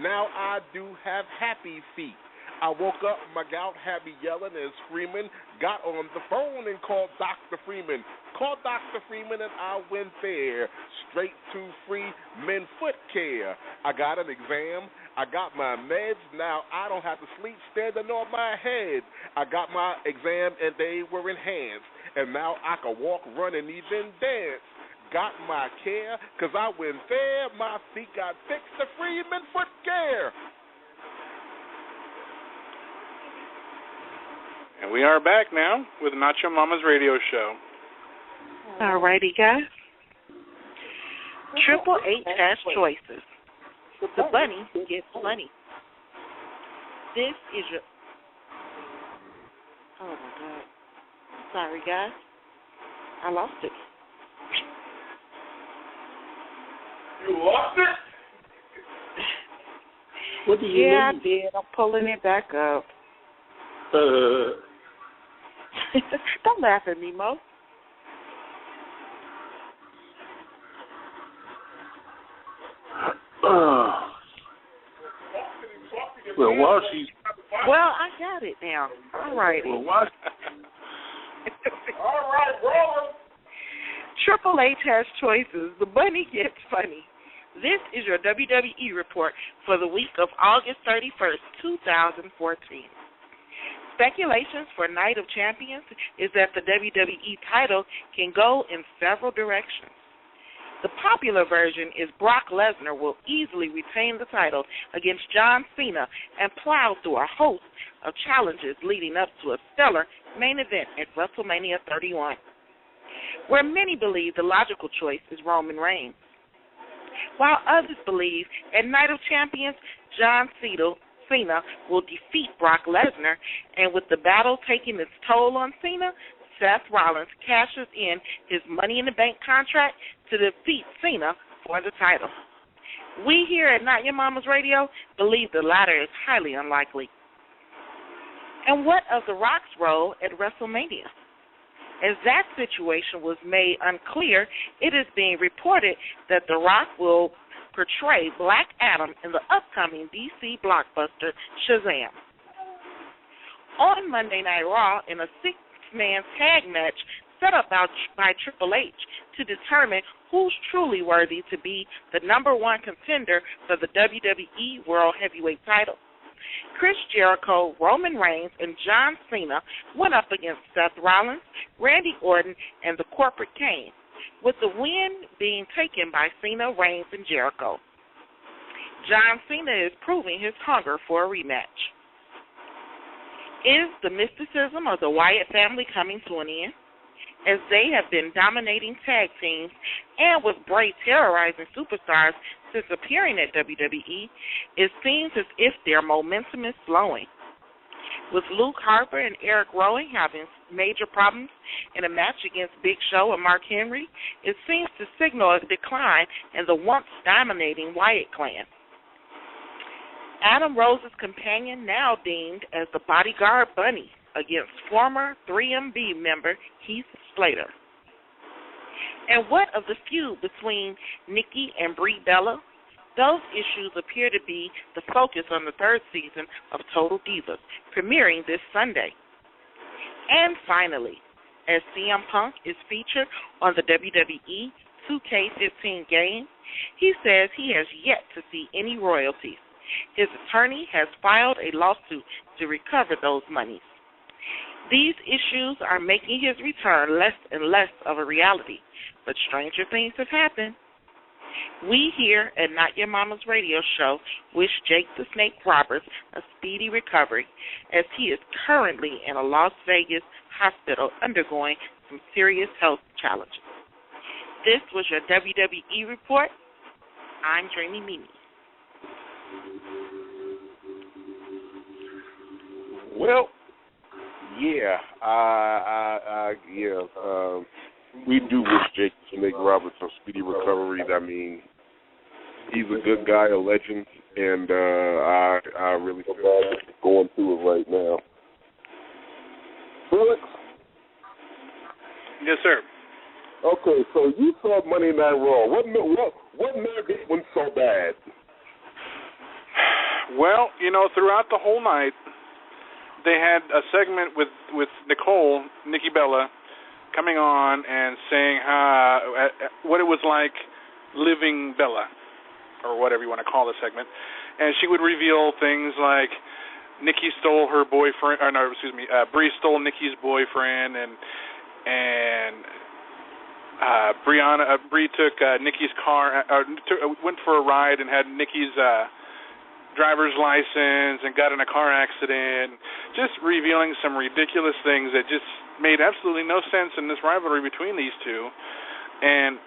Now I do have happy feet. I woke up, my gout had me yelling and screaming, got on the phone and called Dr. Freeman. Called Dr. Freeman and I went there, straight to free men foot care. I got an exam, I got my meds, now I don't have to sleep standing on my head. I got my exam and they were enhanced, and now I can walk, run, and even dance. Got my care, 'cause I went there, my feet got fixed to free men foot care. And we are back now with Not Your Mama's Radio Show. All righty, guys. Triple H has choices. The bunny gets money. This is your... Oh, my God. Sorry, guys. I lost it. You lost it? What did you Yeah, lose? I did. I'm pulling it back up. Don't laugh at me, Mo. Well, while she's... Well, I got it now. All righty. Well, while... All right, brother. Triple H has choices. The money gets funny. This is your WWE report for the week of August 31st, 2014. Speculations for Night of Champions is that the WWE title can go in several directions. The popular version is Brock Lesnar will easily retain the title against John Cena and plow through a host of challenges leading up to a stellar main event at WrestleMania 31, where many believe the logical choice is Roman Reigns. While others believe at Night of Champions, John Cena will defeat Brock Lesnar, and with the battle taking its toll on Cena, Seth Rollins cashes in his Money in the Bank contract to defeat Cena for the title. We here at Not Your Mama's Radio believe the latter is highly unlikely. And what of The Rock's role at WrestleMania? As that situation was made unclear, it is being reported that The Rock will portray Black Adam in the upcoming DC blockbuster Shazam. On Monday Night Raw, in a six-man tag match set up by Triple H to determine who's truly worthy to be the number one contender for the WWE World Heavyweight title, Chris Jericho, Roman Reigns, and John Cena went up against Seth Rollins, Randy Orton, and the Corporate Kane, with the win being taken by Cena, Reigns, and Jericho. John Cena is proving his hunger for a rematch. Is the mysticism of the Wyatt family coming to an end? As they have been dominating tag teams and with Bray terrorizing superstars since appearing at WWE, it seems as if their momentum is slowing. With Luke Harper and Eric Rowan having major problems in a match against Big Show and Mark Henry, it seems to signal a decline in the once dominating Wyatt clan. Adam Rose's companion, now deemed as the bodyguard bunny, against former 3MB member Heath Slater. And what of the feud between Nikki and Brie Bella? Those issues appear to be the focus on the third season of Total Divas, premiering this Sunday. And finally, as CM Punk is featured on the WWE 2K15 game, he says he has yet to see any royalties. His attorney has filed a lawsuit to recover those monies. These issues are making his return less and less of a reality, but stranger things have happened. We here at Not Your Mama's Radio Show wish Jake the Snake Roberts a speedy recovery, as he is currently in a Las Vegas hospital undergoing some serious health challenges. This was your WWE report. I'm Dreamy Mimi. Well, yeah, we do wish Jake the Snake Roberts a speedy recovery. I mean, he's a good guy, a legend, and I really feel bad that he's going through it right now. Felix? Yes, sir. Okay, so you saw Monday Night Raw. What made this one so bad? Well, throughout the whole night, they had a segment with Nicole, Nikki Bella, coming on and saying what it was like living Bella, or whatever you want to call the segment. And she would reveal things like Nikki stole her boyfriend, Brie stole Nikki's boyfriend, and Brie took Nikki's car, went for a ride and had Nikki's driver's license and got in a car accident, just revealing some ridiculous things that just made absolutely no sense in this rivalry between these two. And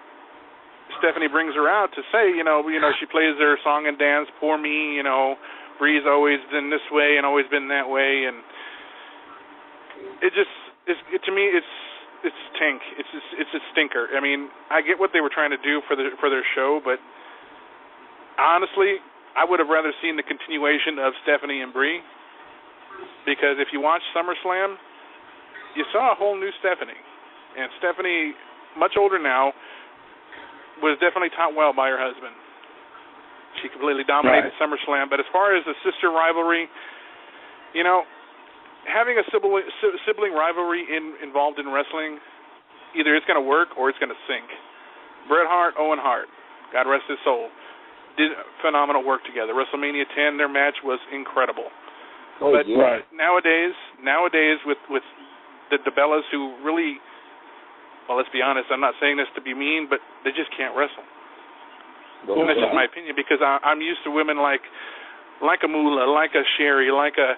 Stephanie brings her out to say, she plays their song and dance, Poor Me, Bree's always been this way and always been that way, and to me, it's tank. It's a stinker. I mean, I get what they were trying to do for their show, but honestly, I would have rather seen the continuation of Stephanie and Bree, because if you watch SummerSlam, you saw a whole new Stephanie, and Stephanie, much older now, was definitely taught well by her husband. She completely dominated SummerSlam, but as far as the sister rivalry, you know, having a sibling rivalry involved in wrestling, either it's going to work or it's going to sink. Bret Hart, Owen Hart, God rest his soul, did phenomenal work together. WrestleMania 10, their match was incredible. But nowadays with the Bellas, who really, well, let's be honest, I'm not saying this to be mean, but they just can't wrestle. And that's just my opinion, because I'm used to women like a Moolah, like a Sherry, like a,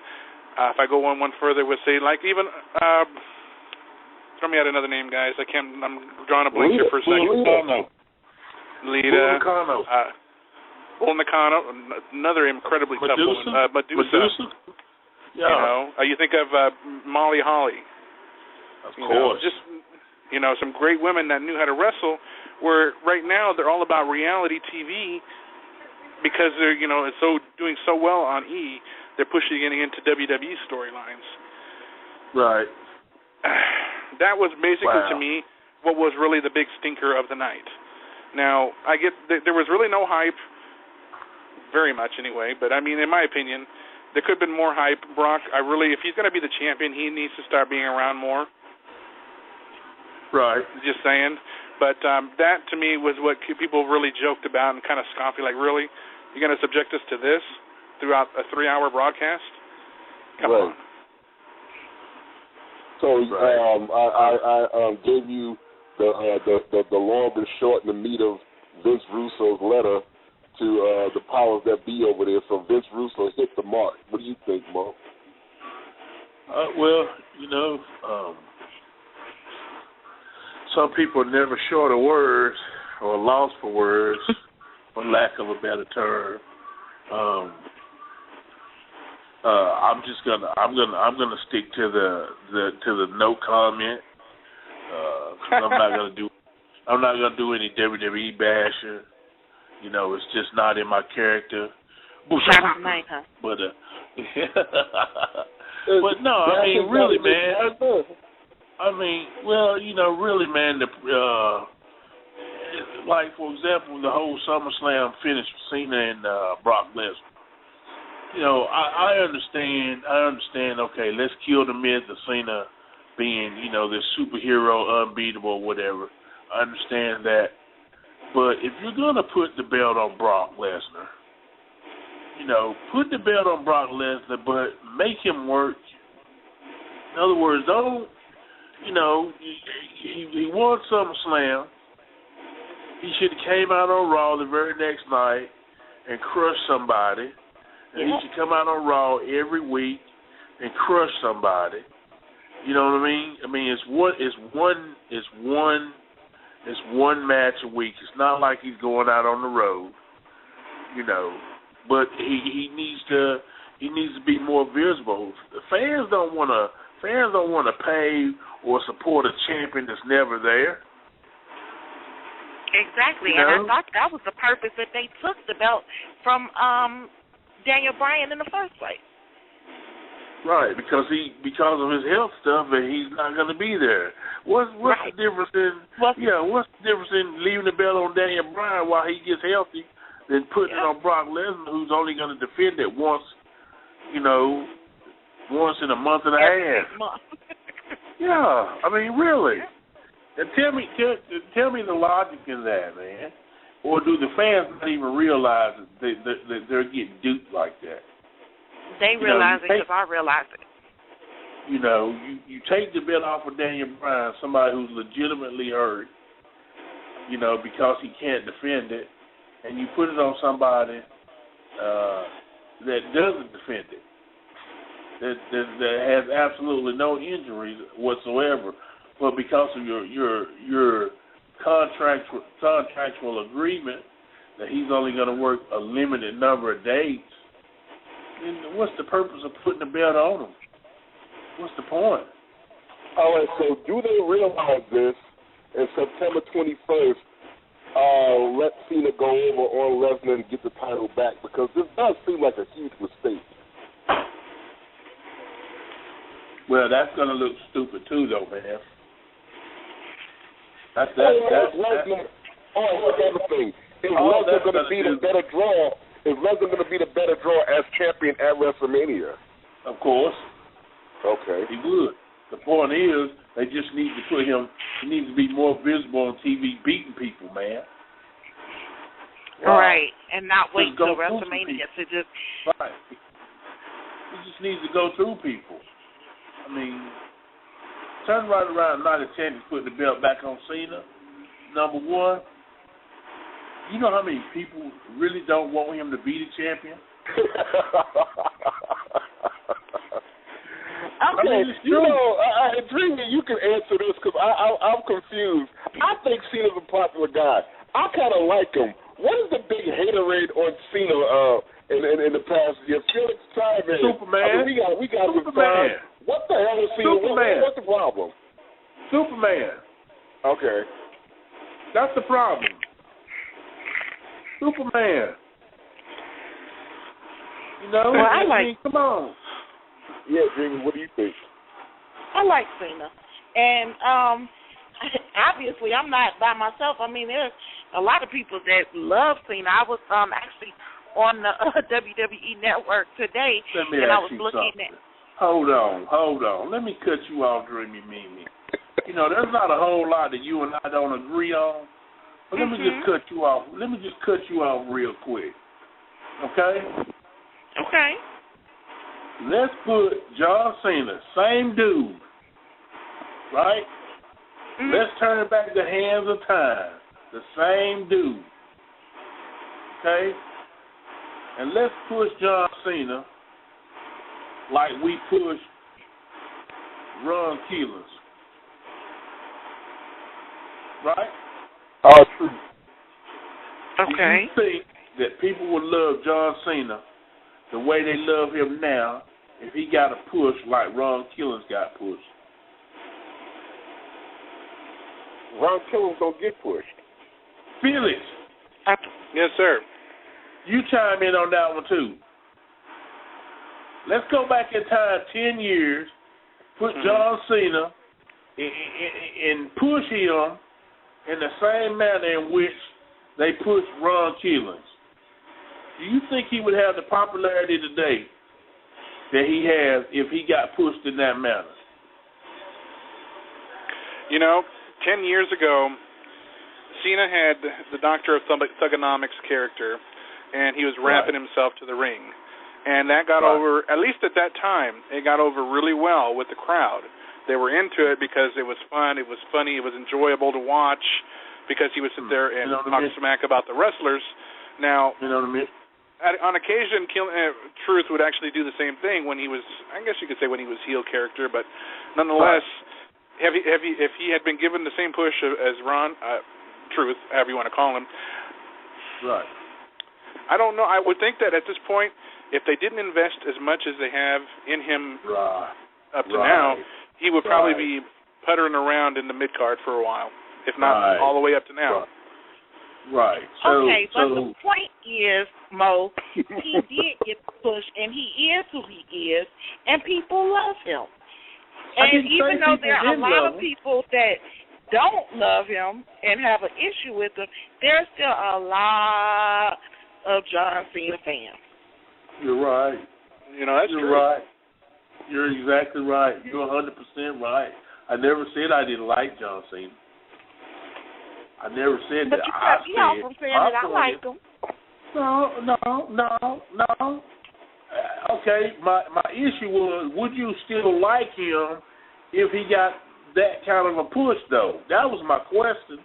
if I go one further, would say like even, throw me out another name, guys. I'm drawing a blank here for a second. Lita. Bull Nakano, another incredibly tough woman. Medusa. Yeah. You know, you think of Molly Holly. Of course. Just, you know, some great women that knew how to wrestle, where right now they're all about reality TV because they're, you know, it's doing so well on E, they're pushing it into WWE storylines. Right. That was basically, to me, what was really the big stinker of the night. Now, I get there was really no hype, very much anyway, but I mean, in my opinion, there could have been more hype. Brock, if he's going to be the champion, he needs to start being around more. Right. Just saying. But that, to me, was what people really joked about and kind of scoffing, like, really? You're going to subject us to this throughout a 3-hour broadcast? Come on. So I gave you the long and short and the meat of Vince Russo's letter to the powers that be over there. So Vince Russo hit the mark. What do you think, Mo? Well, you know, some people are never short of words or lost for words, for lack of a better term. I'm gonna stick to the no comment. I'm not gonna do any WWE bashing. You know, it's just not in my character. Night, huh? But but no, I mean, really, man. I mean, well, you know, really, man. Like, for example, the whole SummerSlam finish with Cena and Brock Lesnar. You know, I understand. Okay, let's kill the myth of Cena being, you know, this superhero, unbeatable, whatever. I understand that. But if you're gonna put the belt on Brock Lesnar, you know, put the belt on Brock Lesnar, but make him work. In other words, don't, you know, he won SummerSlam. He should have came out on Raw the very next night and crushed somebody. And he should come out on Raw every week and crush somebody. You know what I mean? I mean, it's one match a week. It's not like he's going out on the road, you know. But he needs to be more visible. The fans don't want to pay or support a champion that's never there. Exactly, you know? And I thought that was the purpose that they took the belt from Daniel Bryan in the first place. Right, because of his health stuff, and he's not going to be there. What's the difference in what's the difference in leaving the belt on Daniel Bryan while he gets healthy than putting it on Brock Lesnar, who's only going to defend it once in a month and a half? Yeah, I mean, really. And tell me the logic in that, man. Or do the fans not even realize that they're getting duped like that? They realize it because I realize it. You know, you take the belt off of Daniel Bryan, somebody who's legitimately hurt, you know, because he can't defend it, and you put it on somebody that doesn't defend it, that has absolutely no injuries whatsoever, but because of your contractual agreement that he's only going to work a limited number of days, And what's the purpose of putting the belt on him? What's the point? All right, so do they realize this? And September 21st, let Cena go over on Lesnar and get the title back, because this does seem like a huge mistake. Well, that's going to look stupid too, though, man. That's Lesnar. Oh, another thing. Is Lesnar going to be the better draw? Is Lesnar going to be the better draw as champion at WrestleMania? Of course. Okay. He would. The point is, they just need to put him. He needs to be more visible on TV, beating people, man. Right, and not wait Just go till WrestleMania to just. Right. He just needs to go through people. I mean, turn right around, not intending to put the belt back on Cena. Number one, you know how many people really don't want him to be the champion? Okay, Dreamy, you can answer this because I'm confused. I think Cena's a popular guy. I kind of like him. What is the big haterade on Cena in the past year? Felix Time. Superman. I mean, we got Superman. What the hell is Cena? What's the problem? Superman. Okay. That's the problem. Superman. You know? Well, I mean, come on. Yeah, Dreamy, what do you think? I like Cena. And obviously I'm not by myself. I mean, there's a lot of people that love Cena. I was actually on the WWE Network today, and I was looking at... Hold on. Let me cut you off, Dreamy Mimi. You know, there's not a whole lot that you and I don't agree on. But let me just cut you off. Let me just cut you off real quick. Okay? Okay. Let's put John Cena, same dude, right? Mm-hmm. Let's turn it back to hands of time. The same dude. Okay? And let's push John Cena like we pushed Ron Keelers. Right? True. Okay. Do you think that people would love John Cena the way they love him now if he got a push like Ron Killings got pushed? Ron Killings don't get pushed. Felix. Yes, sir. You chime in on that one, too. Let's go back in time 10 years, put John Cena and push him in the same manner in which they pushed Ron Killings. Do you think he would have the popularity today that he has if he got pushed in that manner? You know, 10 years ago, Cena had the Doctor of Thugonomics character, and he was rapping himself to the ring. And that got over, at least at that time, it got over really well with the crowd. They were into it because it was fun, it was funny, it was enjoyable to watch because he would sit there and talk smack about the wrestlers. Now, you know what I mean? On occasion, Truth would actually do the same thing when he was, I guess you could say when he was heel character, but nonetheless, if he had been given the same push as Ron, Truth, however you want to call him, right? I don't know. I would think that at this point, if they didn't invest as much as they have in him up to now, he would probably be puttering around in the mid-card for a while, if not all the way up to now. Right. But the point is, Mo, he did get pushed, and he is who he is, and people love him. And even though there are a lot of people that don't love him and have an issue with him, there's still a lot of John Cena fans. You're right. You know, that's true. Right. You're exactly right. You're 100% right. I never said I didn't like John Cena. I never said but that. You cut me off from saying that I like him. No. Okay, my issue was, would you still like him if he got that kind of a push, though? That was my question.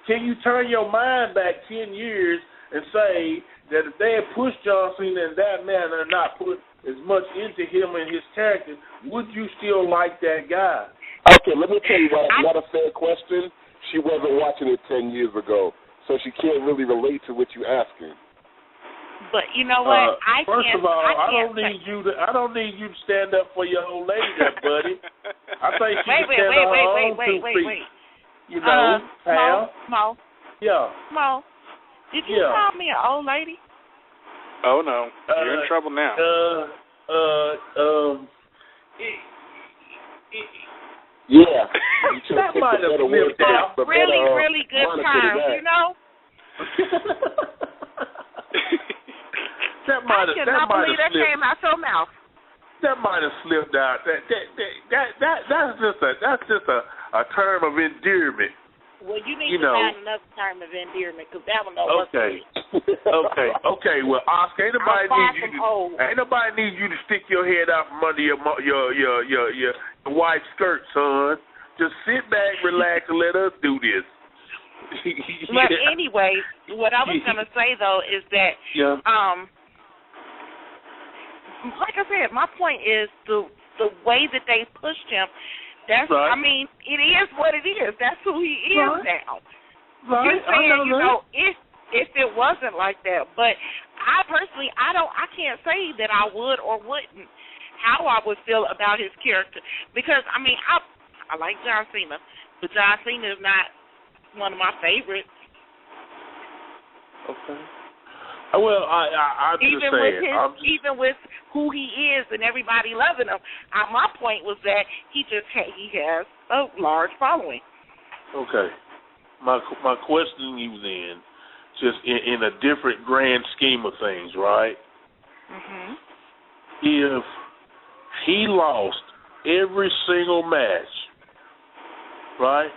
Can you turn your mind back 10 years and say that if they had pushed John Cena in that manner and not put as much into him and his character, would you still like that guy? Okay, let me tell you why it's not a fair question. She wasn't watching it 10 years ago, so she can't really relate to what you're asking. But you know what? First of all, I don't need you to stand up for your old lady, there, buddy. I think she can stand on her own 2 feet. You know, pal. Mo. Yeah. Mo, did you call me an old lady? Oh no, you're in trouble now. Yeah. That might have slipped out. Really good times, you know? That might have came out your mouth. That might have slipped out. That's just a term of endearment. Well, you need to find another term of endearment because that one don't work. Okay. Well, Oscar, ain't nobody need you to stick your head out from under your wife's skirt, son. Just sit back, relax, and let us do this. But anyway, what I was gonna say though is that, like I said, my point is the way that they pushed him. That's right. I mean, it is what it is. That's who he is now. Right. You're saying, you know, if it wasn't like that, but I personally, I can't say that I would or wouldn't how I would feel about his character because I mean, I like John Cena, but John Cena is not one of my favorites. Okay. Well, I'm just saying. Even with who he is and everybody loving him, my point was that he has a large following. Okay. My question to you then, just in a different grand scheme of things, right? Mhm. If he lost every single match, right?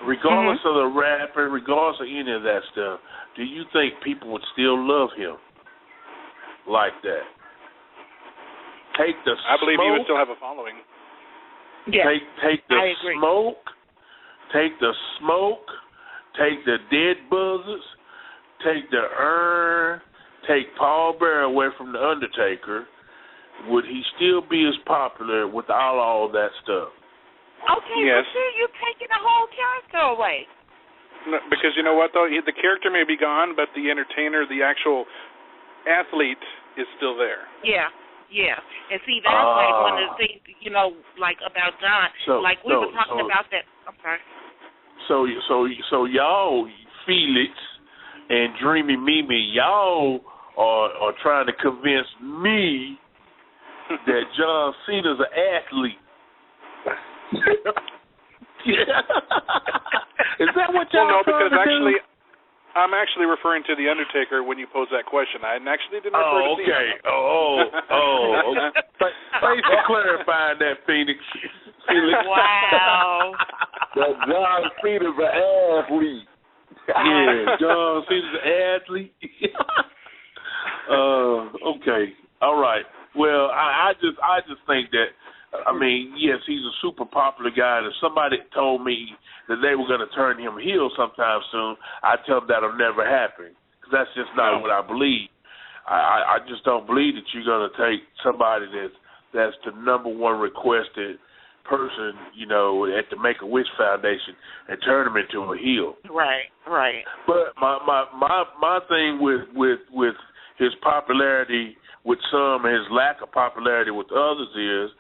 Regardless of the rapper, regardless of any of that stuff, do you think people would still love him like that? I believe he would still have a following. Yeah, take the smoke, take the dead buzzards, take the urn, take Paul Bearer away from the Undertaker. Would he still be as popular without all that stuff? Okay, yes. But see, you're taking the whole character away. No, because you know what, though? The character may be gone, but the entertainer, the actual athlete, is still there. Yeah. And see, that's like one of the things, you know, like about John. We were talking about that. I'm sorry. So y'all, Felix and Dreamy Mimi, y'all are trying to convince me that John Cena's an athlete. Is that what y'all because trying to actually, do? I'm actually referring to the Undertaker when you posed that question. I actually didn't refer to Cena. Okay. Okay. Thanks for clarifying that, Phoenix. Wow. That John Cena's an athlete. Yeah, John Cena's an athlete. Okay. All right. Well, I just think that, I mean, yes, he's a super popular guy. And if somebody told me that they were going to turn him heel sometime soon, I'd tell them that'll never happen because that's just not what I believe. I just don't believe that you're going to take somebody that's the number one requested person, you know, at the Make-A-Wish Foundation and turn him into a heel. Right. But my thing with his popularity with some and his lack of popularity with others is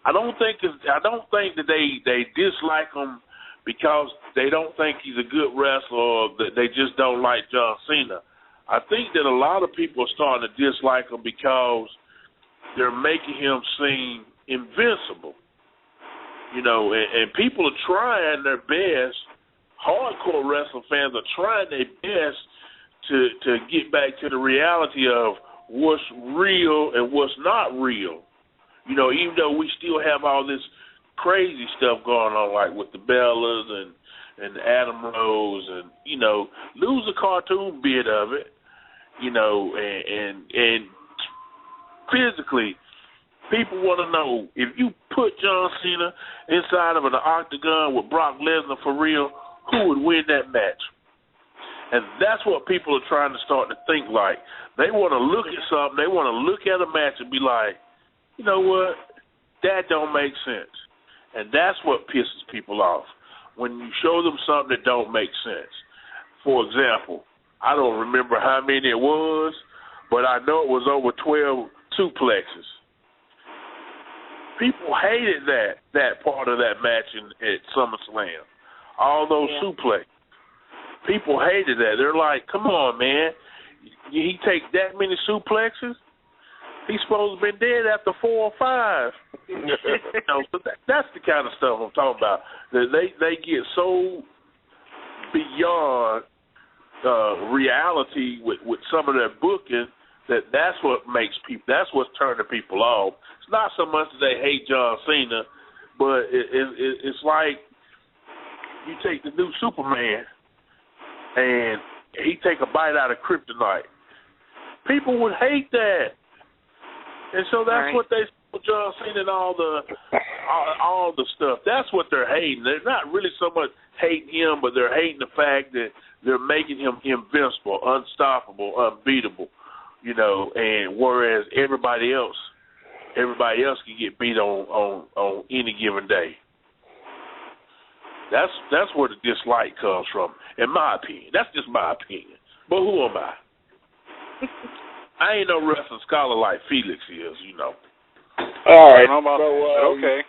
I don't think that they dislike him because they don't think he's a good wrestler or that they just don't like John Cena. I think that a lot of people are starting to dislike him because they're making him seem invincible. You know, and people are trying their best. Hardcore wrestling fans are trying their best to get back to the reality of what's real and what's not real. You know, even though we still have all this crazy stuff going on, like with the Bellas and Adam Rose, and you know, lose a cartoon bit of it, you know, and physically, people want to know if you put John Cena inside of an octagon with Brock Lesnar for real, who would win that match? And that's what people are trying to start to think like. They want to look at something, they want to look at a match and be like, you know what, that don't make sense. And that's what pisses people off, when you show them something that don't make sense. For example, I don't remember how many it was, but I know it was over 12 suplexes. People hated that part of that match at SummerSlam. All those suplexes. People hated that. They're like, come on, man. He take that many suplexes? He's supposed to have been dead after 4 or 5. So that's the kind of stuff I'm talking about. That they get so beyond reality with some of their booking that's what makes people. That's what's turning people off. It's not so much that they hate John Cena, but it's like you take the new Superman and he take a bite out of kryptonite. People would hate that. And so that's what they John Cena and all the stuff. That's what they're hating. They're not really so much hating him, but they're hating the fact that they're making him invincible, unstoppable, unbeatable. And whereas everybody else can get beat on any given day. That's where the dislike comes from, in my opinion. That's just my opinion. But who am I? I ain't no wrestling scholar like Felix is, All right. Okay.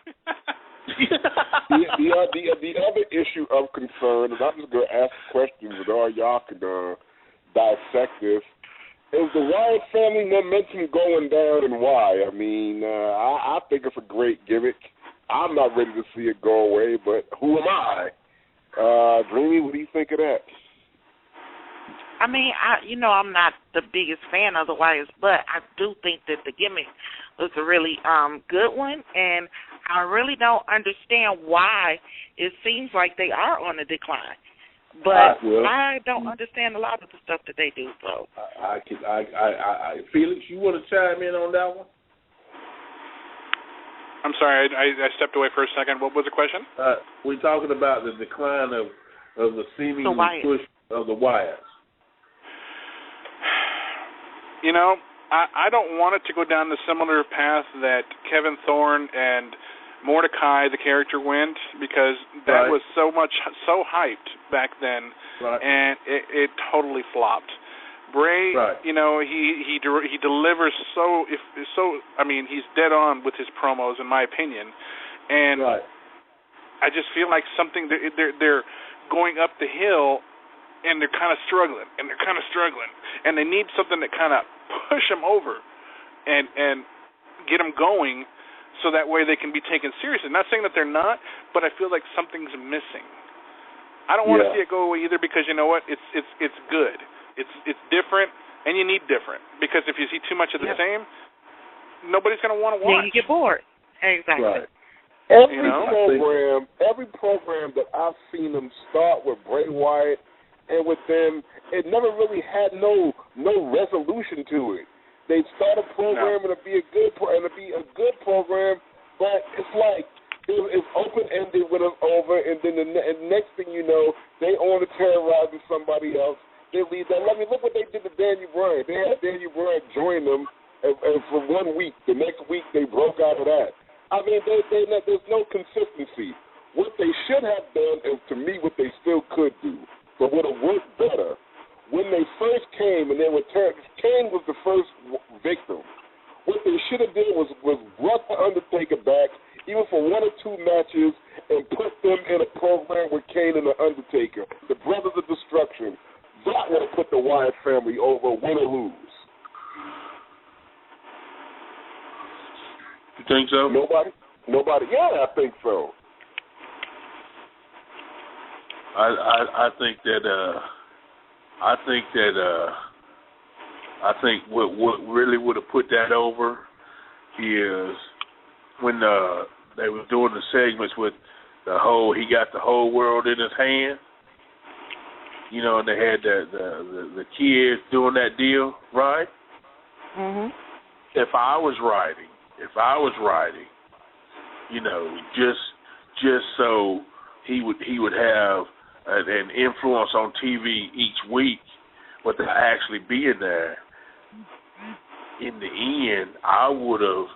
the other issue of concern, and I'm just going to ask questions and all y'all can dissect this, is the Wyatt family momentum going down and why? I mean, I think it's a great gimmick. I'm not ready to see it go away, but who am I? Dreamy, what do you think of that? I mean, I'm not the biggest fan of the Wyatts, but I do think that the gimmick was a really good one, and I really don't understand why it seems like they are on a decline. But I don't understand a lot of the stuff that they do. So, Felix, you want to chime in on that one? I'm sorry, I stepped away for a second. What was the question? We're talking about the decline of the seeming push of the Wyatts. I don't want it to go down the similar path that Kevin Thorne and Mordecai, the character, went, because that was so hyped back then, and it totally flopped. Bray, he delivers so. I mean, he's dead on with his promos, in my opinion, and I just feel like they're going up the hill, and they're kind of struggling, and they need something that kind of push them over, and get them going, so that way they can be taken seriously. Not saying that they're not, but I feel like something's missing. I don't want to see it go away either, because you know what? It's good. It's different, and you need different, because if you see too much of the same, nobody's going to want to watch. You get bored. Exactly. Right. Every program that I've seen them start with Bray Wyatt and with them, it never really had no resolution to it. They start a program and it'll be a good program, but it's like it's open ended when it's over, and then the next thing you know, they on to terrorizing somebody else. They leave that. Look what they did to Daniel Bryan. They had Daniel Bryan join them, and for 1 week. The next week they broke out of that. I mean, there's no consistency. What they should have done is, to me, what they still could do, but would have worked better. When they first came and they were Kane was the first victim. What they should have done was brought the Undertaker back, even for 1 or 2 matches, and put them in a program with Kane and the Undertaker, the Brothers of Destruction. That would have put the Wyatt family over, win or lose. You think so? Nobody. Yeah, I think so. I think what really would have put that over is when they were doing the segments with he got the whole world in his hand. And they had the kids doing that deal, right? Mhm. If I was writing, just so he would have an influence on TV each week, without actually being there. In the end, I would have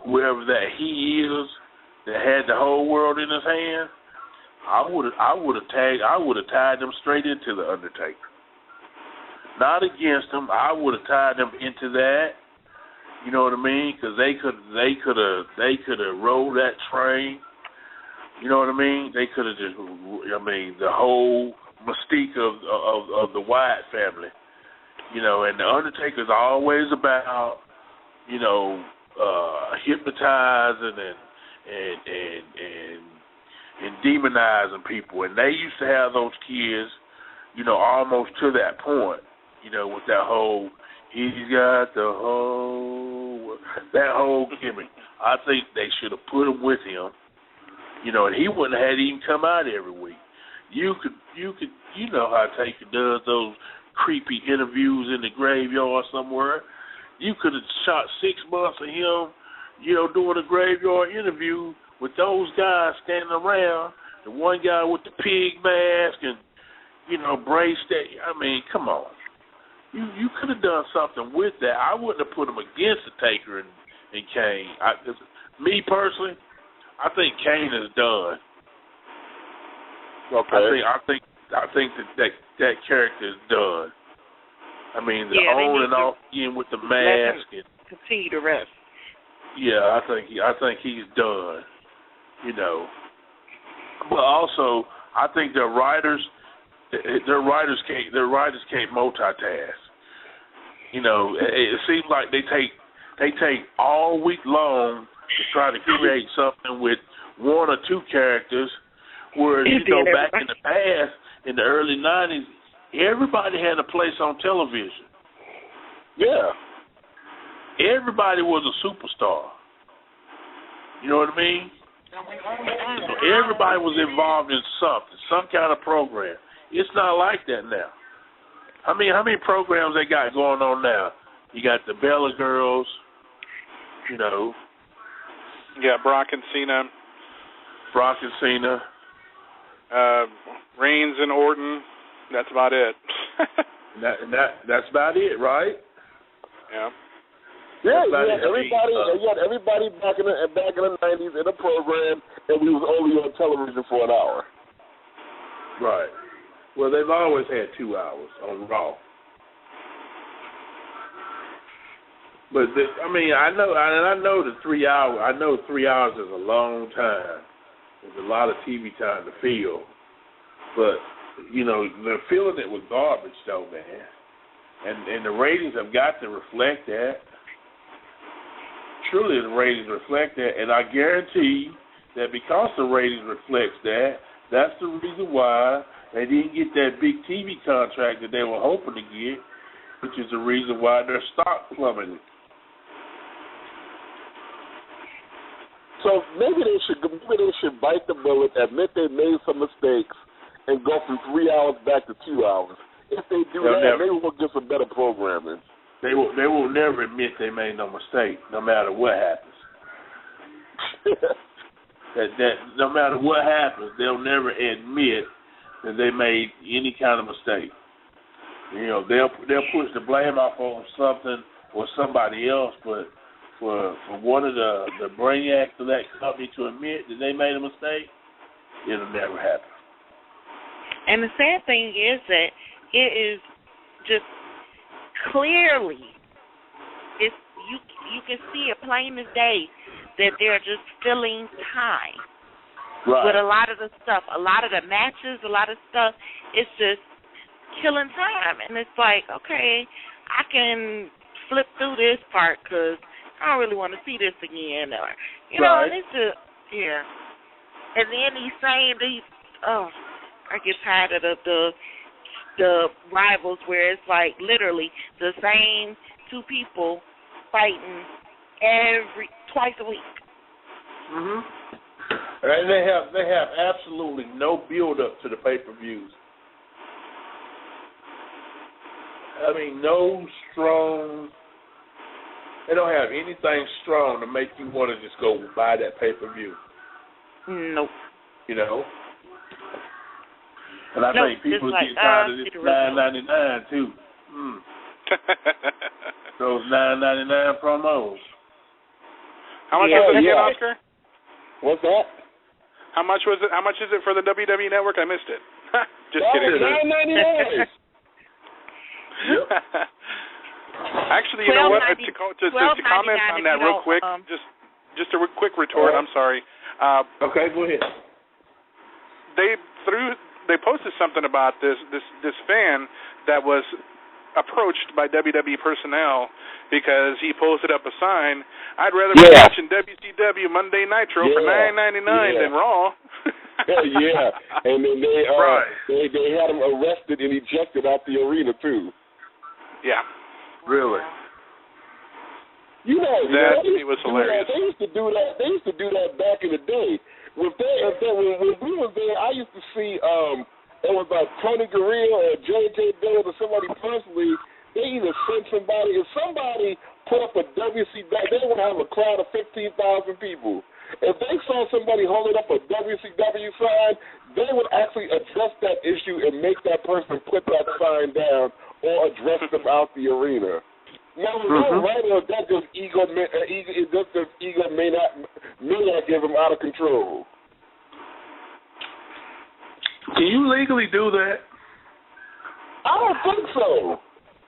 whoever that he is that had the whole world in his hand. I would have tied them straight into the Undertaker. not against them. I would have tied them into that. You know what I mean? Because they could have rolled that train. You know what I mean? They could have just. I mean, the whole mystique of the Wyatt family. You know, and the Undertaker's always about, you know, hypnotizing and demonizing people. And they used to have those kids, you know, almost to that point, you know, with that whole, he's got the whole, that whole gimmick. I think they should have put him with him, you know, and he wouldn't have had to even come out every week. You know how Taker does those creepy interviews in the graveyard somewhere. You could have shot 6 months of him, you know, doing a graveyard interview with those guys standing around, the one guy with the pig mask and, you know, brace that. I mean, come on. You could have done something with that. I wouldn't have put him against the Taker and Kane. Me personally, I think Kane is done. Okay. I think that character is done. I mean, the on and off again with the mask and continue to rest. Yeah, I think he's done. You know, but also I think their writers can't multitask. You know, it seems like they take all week long to try to create something with 1 or 2 characters. Whereas, you know, back in the past, in the early 90s, everybody had a place on television. Yeah. Everybody was a superstar. You know what I mean? Everybody was involved in something, some kind of program. It's not like that now. How many programs they got going on now? You got the Bella Girls, you know. You got Brock and Cena. Reigns and Orton. That's about it. That's about it, right? Yeah. Yeah, you had everybody back in the 90s in a program, and we was only on television for an hour. Right. Well, they've always had 2 hours on Raw. But I know the 3 hours. I know 3 hours is a long time. There's a lot of TV time to fill. But you know, they're filling it with garbage, though, man. And the ratings have got to reflect that. Truly, the ratings reflect that, and I guarantee that because the ratings reflects that, that's the reason why they didn't get that big TV contract that they were hoping to get, which is the reason why their stock plummeted. So maybe they should bite the bullet, admit they made some mistakes, and go from 3 hours back to 2 hours. If they do that, maybe we'll get some better programming. They will never admit they made no mistake, no matter what happens. that no matter what happens, they'll never admit that they made any kind of mistake. You know, they'll push the blame off on something or somebody else, but for one of the brainiacs of that company to admit that they made a mistake, it'll never happen. And the sad thing is that it is just clearly, you can see it plain as day that they're just filling time. Right. With a lot of the stuff, a lot of the matches, a lot of stuff, it's just killing time. And it's like, okay, I can flip through this part because I don't really want to see this again. Or, you know, and it's just, yeah. And then I get tired of the rivals where it's like literally the same 2 people fighting twice a week. Mhm. And they have absolutely no build up to the pay-per-views. I mean, no strong. They don't have anything strong to make you want to just go buy that pay-per-view. Nope. You know. And I think people get tired of this $9.99 too. Those $9.99 promos. How much was it again, Oscar? What's that? How much was it? How much is it for the WWE Network? I missed it. Just kidding. $9.99. Actually, you know what? To comment on that real quick, just a quick retort. I'm sorry. Okay, go ahead. They posted something about this fan that was approached by WWE personnel because he posted up a sign. I'd rather be watching WCW Monday Nitro for $9.99 than Raw. And then they had him arrested and ejected out the arena too. Yeah. Really? It was hilarious. They used to do that. They used to do that back in the day. When we was there, I used to see it was like Tony Gurria or J.J. Dillon or somebody personally. They either sent somebody, if somebody put up a WCW, they would have a crowd of 15,000 people. If they saw somebody holding up a WCW sign, they would actually address that issue and make that person put that sign down or address them out the arena. Now, right or that just ego may not give them out of control. Can you legally do that? I don't think so.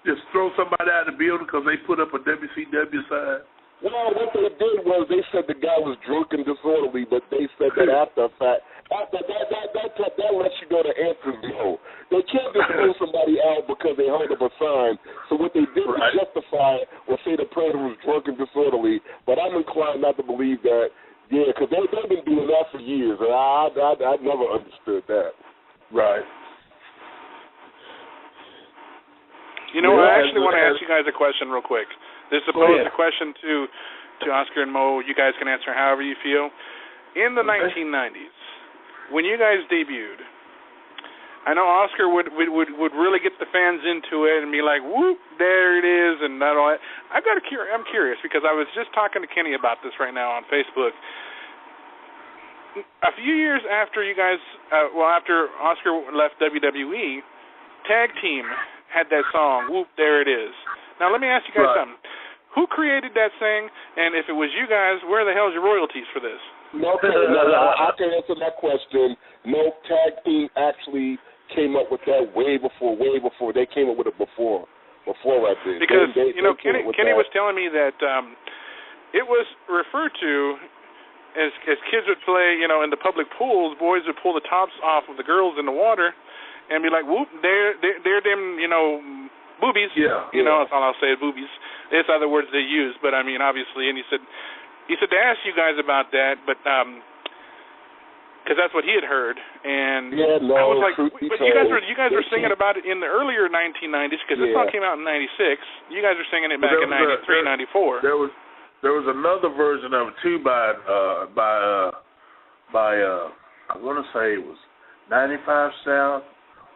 Just throw somebody out of the building because they put up a WCW sign? Well, what they did was they said the guy was drunk and disorderly, but they said that after the fact, that lets you know the answer's no. They can't just throw somebody out because they held up a sign. So what they did was justify it or say the person was drunk and disorderly, but I'm inclined not to believe that, because they've been doing that for years, and I never understood that. Right. You know, I actually want to ask you guys a question real quick. This is a question to Oscar and Mo. You guys can answer however you feel. In the 1990s, when you guys debuted, I know Oscar would really get the fans into it and be like, "Whoop, there it is," and that all. I'm curious because I was just talking to Kenny about this right now on Facebook. A few years after you guys, after Oscar left WWE, Tag Team had that song, "Whoop, there it is." Now, let me ask you guys something. Who created that thing, and if it was you guys, where the hell's your royalties for this? No, I can answer that question. No, Tag Team actually came up with that way before. They came up with it before I did. Because, Kenny was telling me that it was referred to as kids would play, in the public pools, boys would pull the tops off of the girls in the water and be like, "Whoop, they're them, boobies." That's all I'll say, boobies. It's other words they use, but I mean, obviously. And he said to ask you guys about that, but because that's what he had heard. And I was like, but you guys were singing about it in the earlier 1990s because this song came out in ¡96. You guys were singing it back in '93, '94. There was another version of it too by I want to say it was 95 South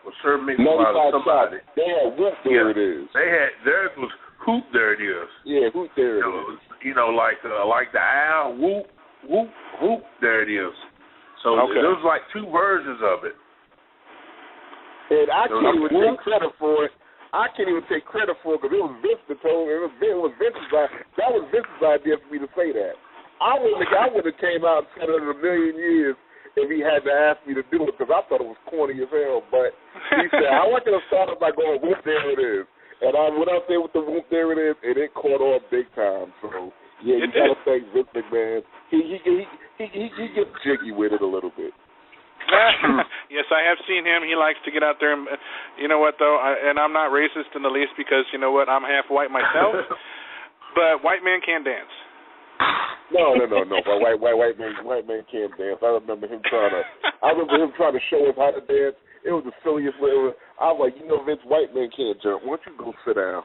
or Sir Mix by somebody. They had Whoop, there it is. Theirs was Hoop, there it is. Yeah, Hoop, there it is. Like the owl, Whoop, Whoop, Whoop, there it is. So there was like two versions of it. And I can't even take credit for it. Because it was Vince that told me. It was Vince's idea. That was Vince's idea for me to say that. I wouldn't have came out and said it in a million years if he had to ask me to do it because I thought it was corny as hell. But he said, I want you to start by going, "Whoop, there it is." And I went out there with the "Whoop, there it is," and it caught on big time. So, you got to thank Vince McMahon. He gets jiggy with it a little bit. Yes, I have seen him. He likes to get out there. And you know what, though? And I'm not racist in the least because, you know what, I'm half white myself. But white men can't dance. No. White man can't dance. I remember him trying to show us how to dance. It was the silliest way. I was like, Vince, white man can't jump. Why don't you go sit down?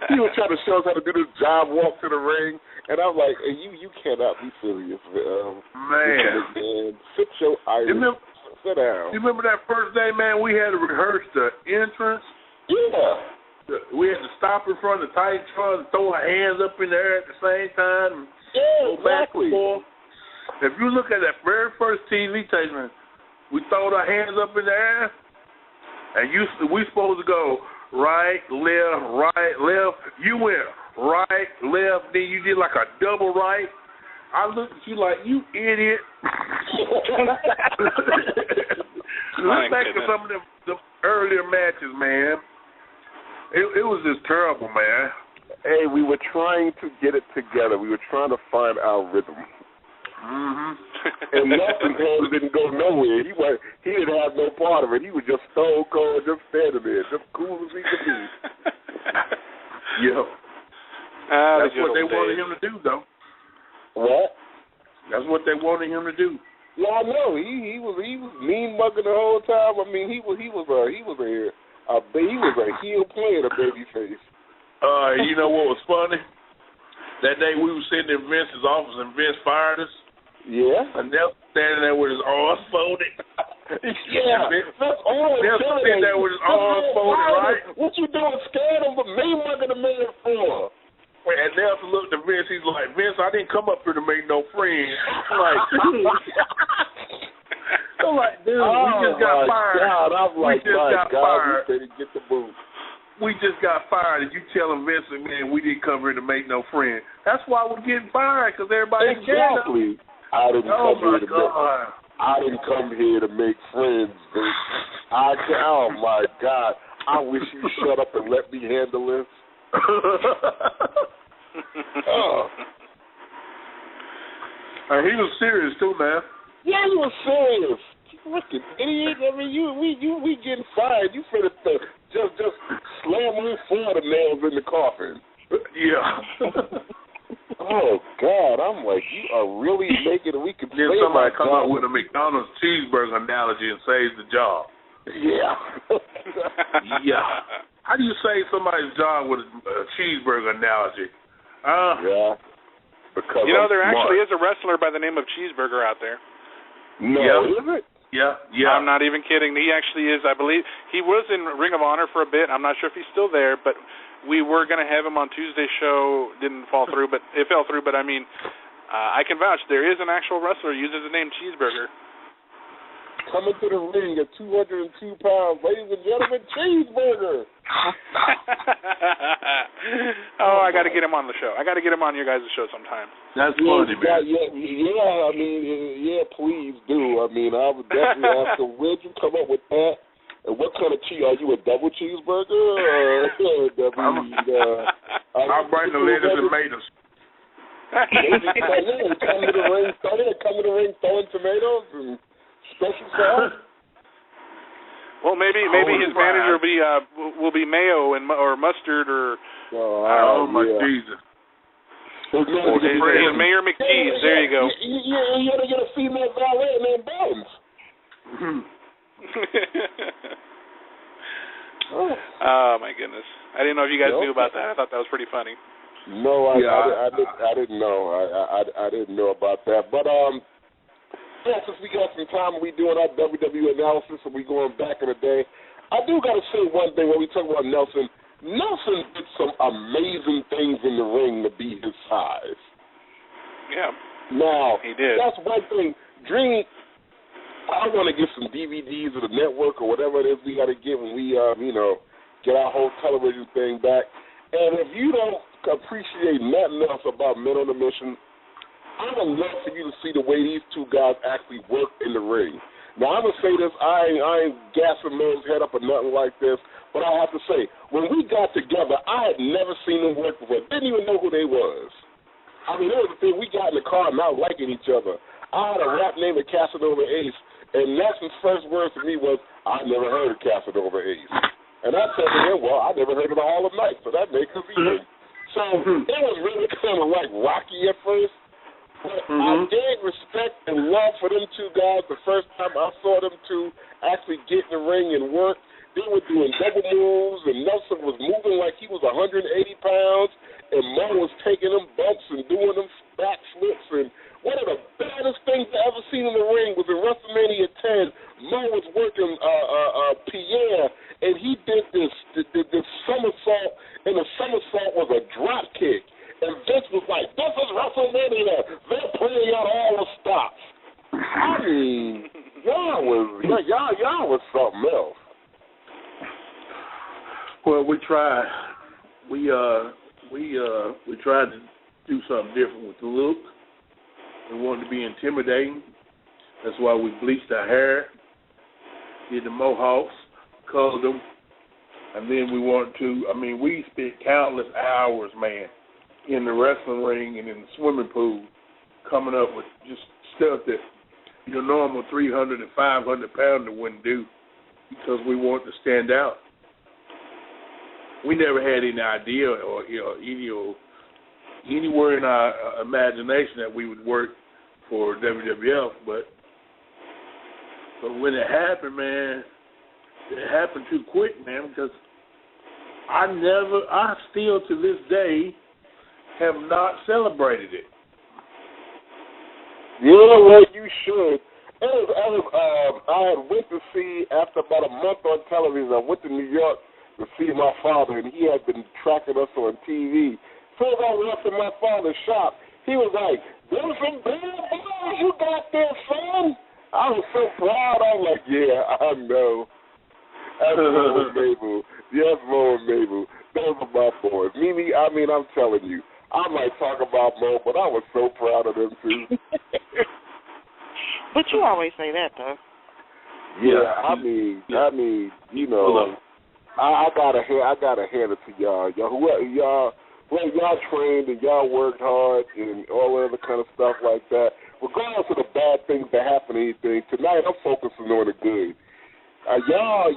He was trying to show us how to do this job walk to the ring, and I'm like, hey, you cannot be serious, man. Sit your Irish. Sit down. You remember that first day, man? We had to rehearse the entrance. Yeah. We had to stop in front of the Titantron and throw our hands up in the air at the same time. Yeah, exactly. If you look at that very first TV taping, we throwed our hands up in the air, and we supposed to go right, left. You went right, left, then you did like a double right. I looked at you like, you idiot. Look back at some of them the earlier matches, man. It was just terrible, man. Hey, we were trying to get it together. We were trying to find our rhythm. Mm-hmm. And Nelson Cole didn't go nowhere. He didn't have no part of it. He was just stone cold, just standing there, just cool as he could be. Yeah. That's what they wanted him to do, though. What? That's what they wanted him to do. Yeah, I know. He was mean mugging the whole time. I mean, he was a heel playing a baby face. You know what was funny? That day we were sitting in Vince's office and Vince fired us. Yeah. And Nelson standing there with his arms folded. Yeah. That's all. Nelson sitting there with his arms folded, right? What you doing scared of a mean mugging the man for? And Nelson looked at Vince. He's like, Vince, I didn't come up here to make no friends. I'm like, dude, we just got fired. God, I'm like, we just got fired. We better get the boot. We just got fired, and you telling Vince and man we didn't come here to make no friends. That's why we're getting fired, because everybody exactly. I didn't come here to make friends, Vince. Oh my God! I wish you shut up and let me handle this. He was serious too, man. Yeah, he was serious. Freaking idiot! I mean, we getting fired. You finna just slam all 4 of the nails in the coffin. Yeah. Oh God! I'm like, you are really making it. We could. Then somebody come up with a McDonald's cheeseburger analogy and saves the job. Yeah. Yeah. How do you save somebody's job with a cheeseburger analogy? Yeah. Because there actually is a wrestler by the name of Cheeseburger out there. No, is it? Yeah. I'm not even kidding. He actually is. I believe he was in Ring of Honor for a bit. I'm not sure if he's still there, but we were going to have him on Tuesday's show. Didn't fall through, but it fell through. But I mean, I can vouch. There is an actual wrestler who uses the name Cheeseburger. Coming to the ring at 202 pounds, ladies and gentlemen, Cheeseburger. I got to get him on the show. I got to get him on your guys' show sometime. That's funny, man. Yeah, I mean, please do. I mean, I would definitely ask him, where'd you come up with that? And what kind of cheese? Are you a double cheeseburger? I'll bring the lettuce and tomatoes. Come to the ring throwing tomatoes and special sauce. Well, maybe his manager will be mayo or mustard or. Jesus! His Mayor McCheese. There you go. You gotta get a female valet named Bones. Oh my goodness! I didn't know if you guys knew about that. I thought that was pretty funny. No, I didn't know. I didn't know about that. But since we got some time, we doing our WWE analysis, and we going back in the day. I do got to say one thing when we talk about Nelson. Nelson did some amazing things in the ring to be his size. Yeah. Now, he did. That's one thing. Dream. I want to get some DVDs of the network or whatever it is we got to get when we, get our whole television thing back. And if you don't appreciate nothing else about Men on a Mission, I would love for you to see the way these two guys actually work in the ring. Now, I'm going to say this. I ain't gassing Merle's head up or nothing like this, but I have to say, when we got together, I had never seen them work before. Didn't even know who they was. I mean, that was the thing. We got in the car not liking each other. I had a rap name of Casanova Ace, and Nelson's first words to me was, I never heard of Casanova Ace. And I said to him, well, I never heard of the Hall of Night, so that makes us even. So it was really kind of like rocky at first. But I gave respect and love for them two guys the first time I saw them two actually get in the ring and work. They were doing double moves, and Nelson was moving like he was 180 pounds, and Mo was taking them bumps and doing them back flips. And one of the baddest things I ever seen in the ring was in WrestleMania 10. Mo was working Pierre, and he did this somersault, and the somersault was a drop kick. And Vince was like, this is WrestleMania. They're playing out all the stops. I mean, y'all was something else. Well, we tried. We tried to do something different with the look. We wanted to be intimidating. That's why we bleached our hair, did the mohawks, colored them, and then we spent countless hours, man, in the wrestling ring and in the swimming pool, coming up with just stuff that your normal 300 and 500 pounder wouldn't do, because we wanted to stand out. We never had any idea or anywhere in our imagination that we would work for WWF, but when it happened, man, it happened too quick, man, because I still to this day have not celebrated it. Yeah, well, you should. I had went to see, after about a month on television, I went to New York to see my father, and he had been tracking us on TV. So as I went to my father's shop, he was like, "There's some bad boys you got there, son." I was so proud. I was like, "Yeah, I know." That's Mo and Mabel. Yes, Mo and Mabel. Those are my boys. Mimi, I mean, I'm telling you, I might talk about Mo, but I was so proud of them too. But you always say that, though. Yeah, I mean, you know, I gotta hand it to y'all. Y'all trained and y'all worked hard and all other kind of stuff like that. Regardless of the bad things that happen, anything, tonight I'm focusing on the good. Y'all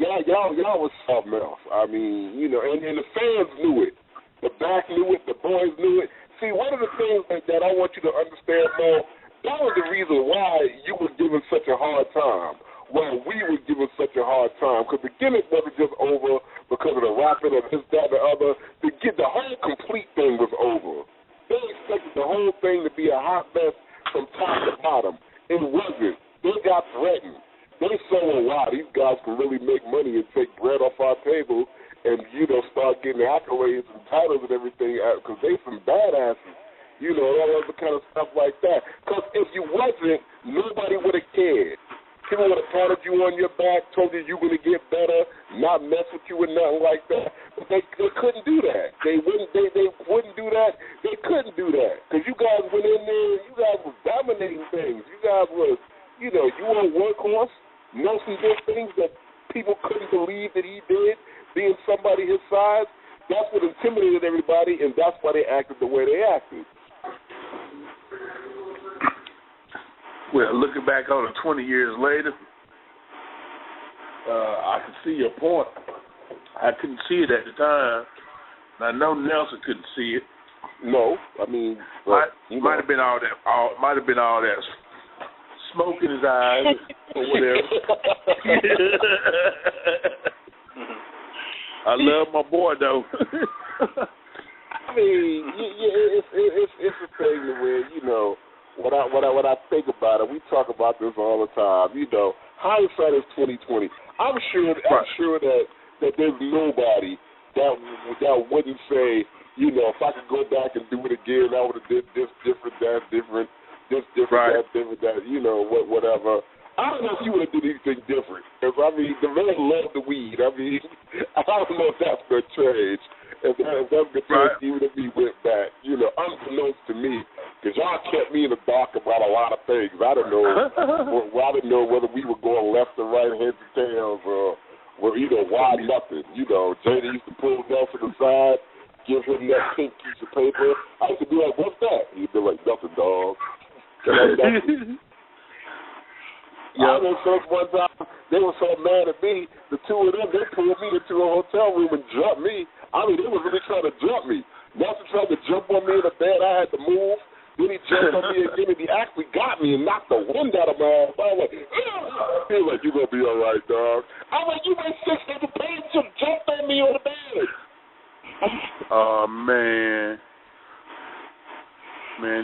was something else. I mean, you know, and the fans knew it. The back knew it. The boys knew it. See, one of the things that I want you to understand, Mo, that was the reason why you were given such a hard time. Why we were given such a hard time. Because the gimmick wasn't just over because of the rapping or this, that, and the other. The whole complete thing was over. They expected the whole thing to be a hot mess from top to bottom. It wasn't. They got threatened. They saw, well, wow, these guys can really make money and take bread off our table and, you know, start getting accolades and titles and everything because they some badasses. You know, all other kind of stuff like that. Because if you wasn't, nobody would have cared. People would have patted you on your back, told you were going to get better, not mess with you and nothing like that. But they couldn't do that. They wouldn't do that. They couldn't do that. Because you guys went in there, you guys were dominating things. You guys were, you know, you were a workhorse. Nelson did things that people couldn't believe that he did, being somebody his size. That's what intimidated everybody, and that's why they acted the way they acted. Well, looking back on it 20 years later, I can see your point. I couldn't see it at the time. And I know Nelson couldn't see it. No, I mean, might have been all that smoke in his eyes or whatever. I love my boy though. I mean, it's a thing where, you know, when I think about it, we talk about this all the time. You know, hindsight is 20/20. I'm sure that there's nobody that wouldn't say, you know, if I could go back and do it again, I would have did this different, that different, this different, that different, that, you know, whatever. I don't know if you would have did anything different. Because, I mean, the man loved the weed. I mean, I don't know if that's going to change. If that's going to change, even if he went back, you know, unbeknownst to me. Because y'all kept me in the dark about a lot of things. I don't know whether we were going left or right, heads or tails, or you know, why nothing. You know, Jada used to pull Nelson aside, give him that pink piece of paper. I used to be like, "What's that?" He'd be like, "Nothing, dog." I know one time they were so mad at me, the two of them, they pulled me into a hotel room and jumped me. I mean, they were really trying to jump me. Nelson tried to jump on me in the bed. I had to move. Then he jumped on me again, and he actually got me and knocked the wind out of my ass. I was like, he was like, "You gonna be all right, dog." I was like, "You made $600 to jump on me on the bed." Oh man,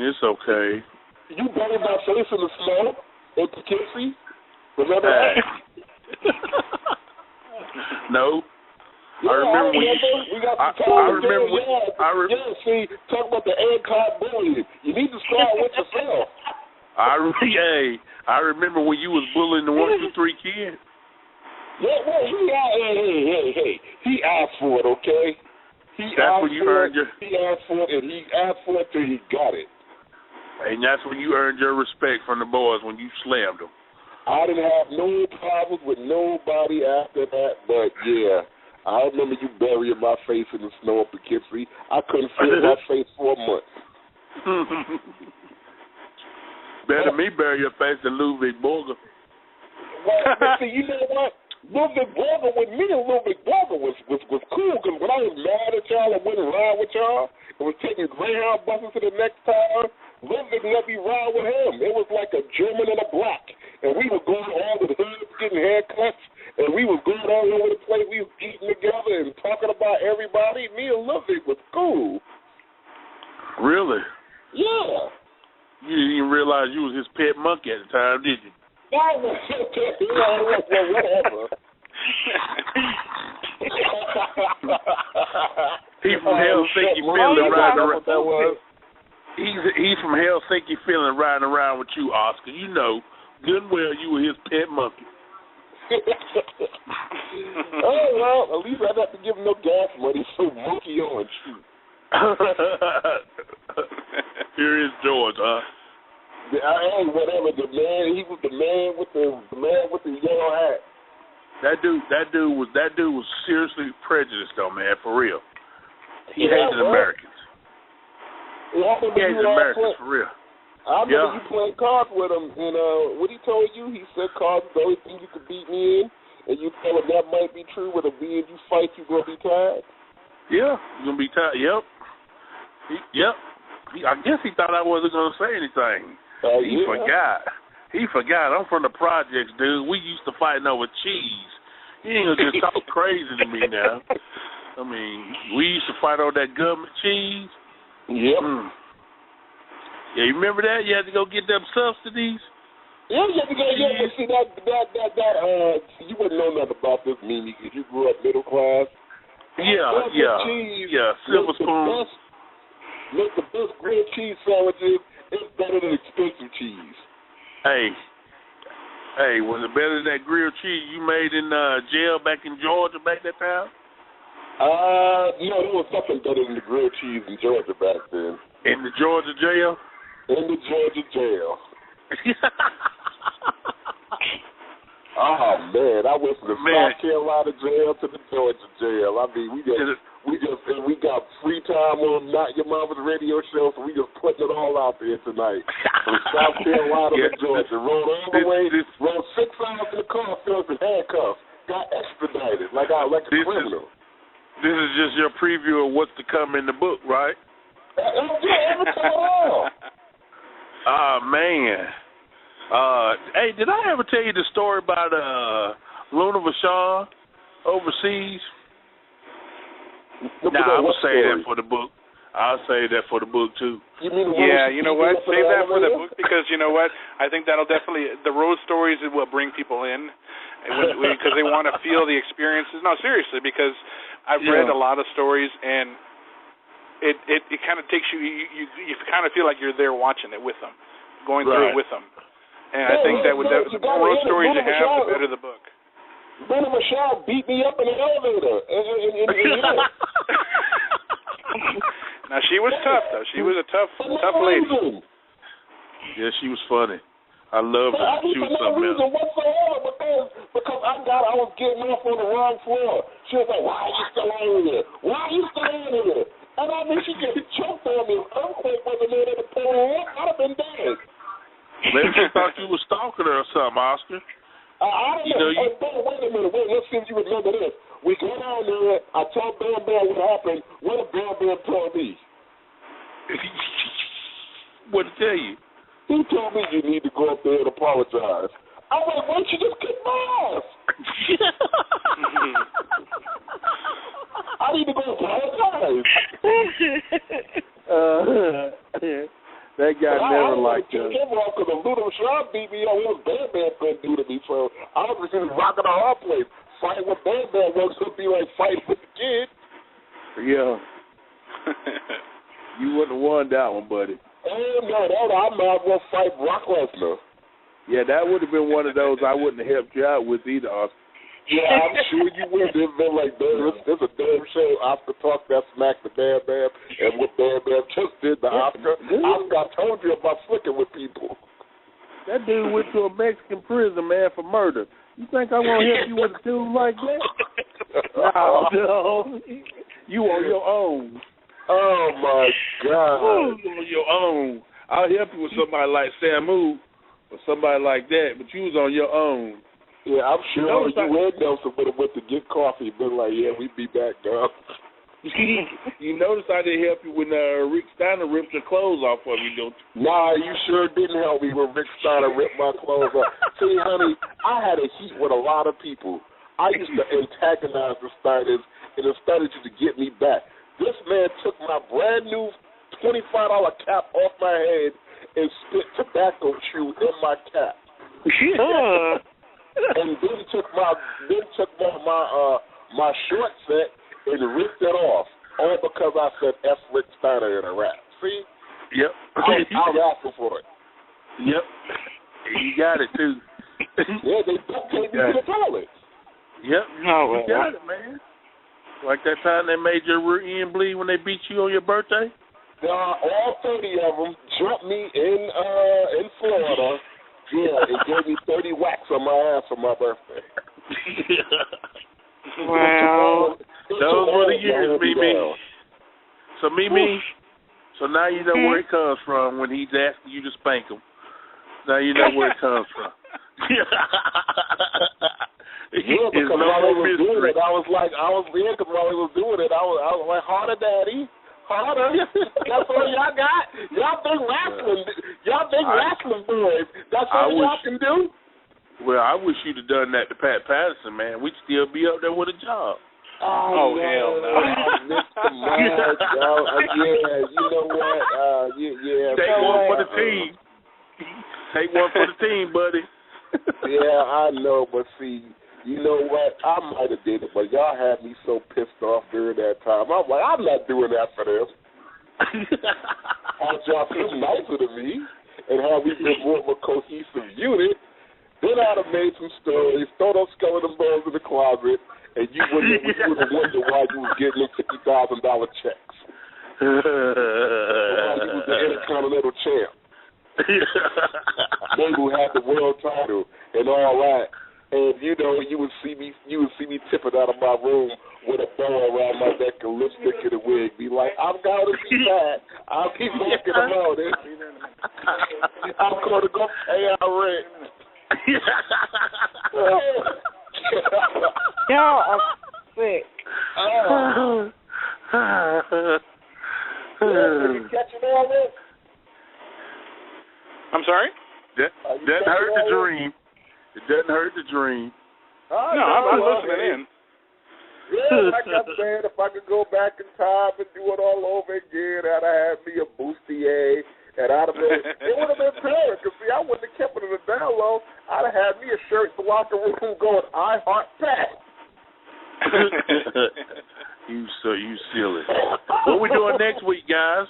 it's okay. You buried my face in the snow in Poughkeepsie. Remember that? No. Yeah, I remember. See, talk about the anti-bullying. You need to start with yourself. I remember when you was bullying the 1, 2, 3 kid. Yeah, well, he asked for it, okay? He asked for it, and he asked for it till he got it. And that's when you earned your respect from the boys, when you slammed them. I didn't have no problems with nobody after that, but yeah, I remember you burying my face in the snow in Poughkeepsie. I couldn't feel my face for a month. Better me bury your face than Ludwig Borger. Well, see, you know what? Ludwig Borger with me and Ludwig Borger was cool, because when I was mad at y'all and went around with y'all and was taking Greyhound buses to the next town, Ludwig let me ride with him. It was like a German and a black. And we were going all with hoods, getting haircuts, and we was going all over the place. We was eating together and talking about everybody. Me and Ludwig was cool. Really? Yeah. You didn't even realize you was his pet monkey at the time, did you? Whatever. He's from Helsinki feeling riding around. He's from Helsinki feeling riding around with you, Oscar. You know good and well you were his pet monkey. Oh, well, at least I didn't have to give him no gas money, so monkey on shoot. Here is George, huh? Hey, whatever, the man, he was the man with the yellow hat. That dude was seriously prejudiced though, man, for real. He hated Americans. He hated Americans for real. I remember you playing cards with him, and what he told you, he said cards is the only thing you could beat me in, and you told him that might be true, with a being you fight, you're going to be tired. Yeah, you're going to be tired, yep. I guess he thought I wasn't going to say anything. He forgot. I'm from the projects, dude. We used to fighting over cheese. You ain't going to just talk crazy to me now. I mean, we used to fight over that government cheese. Yep. Yeah, you remember that? You had to go get them subsidies? Yeah, you had to go, but see, you wouldn't know nothing about this, Mimi, because you grew up middle class. Silver spoon. Make the best grilled cheese sandwiches. It's better than expensive cheese. Hey, was it better than that grilled cheese you made in jail back in Georgia back that time? No, there was something better than the grilled cheese in Georgia back then. In the Georgia jail? In the Georgia jail. Oh man, I went from the South Carolina jail to the Georgia jail. I mean, we got free time on Not Your Mama's radio show, so we just putting it all out there tonight. From South Carolina to Georgia, rode all the way, rode 6 hours in the car, filled with handcuffs, got extradited like a criminal. This is just your preview of what's to come in the book, right? Yeah, every time at all. Oh man. Hey, did I ever tell you the story about Luna Vachon overseas? Nah, I'm gonna say that for the book. I'll say that for the book too. You know what? Save that for the book, because you know what? I think that'll definitely, the road stories will bring people in because they want to feel the experiences. No, seriously, because I've read a lot of stories, and it kind of takes you kind of feel like you're there watching it with them, going through it with them. And I think that the more road stories you have, the better the book. Luna Vachon beat me up in the elevator. Now, she was tough, though. She was a tough lady. Yeah, she was funny. I loved her. She was something else. Because I was getting off on the wrong floor. She was like, why are you still on here? Why are you still on here? And I mean, she just choked on me. Earthquake wasn't there to pull her up. I'd have been dead. Maybe she thought you were stalking her or something, Oscar. I don't know. Wait a minute. Let's see if you remember this. We go down there. I told Bam Bam what happened. What did Bam Bam tell me? What did he tell you? He told me you need to go up there and apologize. I was like, why don't you just kick my ass? I need to go apologize. That guy never liked us. Because if Luna Vachon beat me up, what was Bam Bam going to do to me? So I was just rocking a hard place. Fighting with Bam Bam was going to be like fighting with the kid. Yeah. You wouldn't have won that one, buddy. Oh, no, I might as well fight Brock Lesnar. Yeah, that would have been one of those I wouldn't have helped you out with either, Oscar. Yeah, I'm sure you would. It's been like, there's a damn show, Oscar Talk, that smacked the Bam Bam, and what Bam Bam just did to Oscar. Oscar, I told you about flicking with people. That dude went to a Mexican prison, man, for murder. You think I'm going to help you with a dude like that? No. You on your own. Oh, my God. You on your own. I'll help you with somebody like Samu or somebody like that, but you was on your own. Yeah, I'm sure you and Nelson would have went to get coffee and been like, yeah, we'd be back, dog. You notice I didn't help you when Rick Steiner ripped your clothes off of you, don't you? Nah, you sure didn't help me when Rick Steiner ripped my clothes off. See, honey, I had a heat with a lot of people. I used to antagonize the Steiners, and the Steiners used to get me back. This man took my brand new $25 cap off my head and spit tobacco chew in my cap. And then took my short set and ripped it off, all because I said F. Rick Steiner in a rap. See? Yep. I'm asking for it. Yep. You got it, too. Yeah, they both take me to the toilet. Yep. You got it, man. Like that time they made your rear end bleed when they beat you on your birthday? All 30 of them jumped me in Florida. Yeah, they gave me 30 whacks on my ass for my birthday. Wow. Those were the years, Mimi. So, Mimi, so now you know where it comes from when he's asking you to spank him. Now you know where it comes from. Yeah, because Molly was doing it, I was like, harder, Daddy. Harder. That's all y'all got. Y'all big wrestling boys. That's all y'all can do. Well, I wish you'd have done that to Pat Patterson, man. We'd still be up there with a job. Oh hell no. Mr. Mike, yeah, you know what? Yeah. Take one for the team. Take one for the team, buddy. Yeah, I know, but see, you know what? I might have did it, but y'all had me so pissed off during that time. I'm like, I'm not doing that for them. Had y'all been nicer to me and had we been more of a cohesive unit, then I'd have made some stories, throw those skeleton bones in the closet, and you wouldn't have wondered why you was getting them $50,000 checks. Why you was the Intercontinental champ. They who had the world title and all that. And you know, you would see me tipping out of my room with a bow around my neck and lipstick in a wig, be like, I'm going to be back. I'll keep walking about it. I'm going to go pay our rent. Y'all are sick. You catching all this? I'm sorry? That hurt the dream. It doesn't hurt the dream. No, I'm listening in. Yeah, like I said, if I could go back in time and do it all over again, I'd have had me a bustier, and I'd have been, it would have been better, because see, I wouldn't have kept it in the down low. I'd have had me a shirt in the locker room going, I heart Pat. You silly. What we doing next week, guys?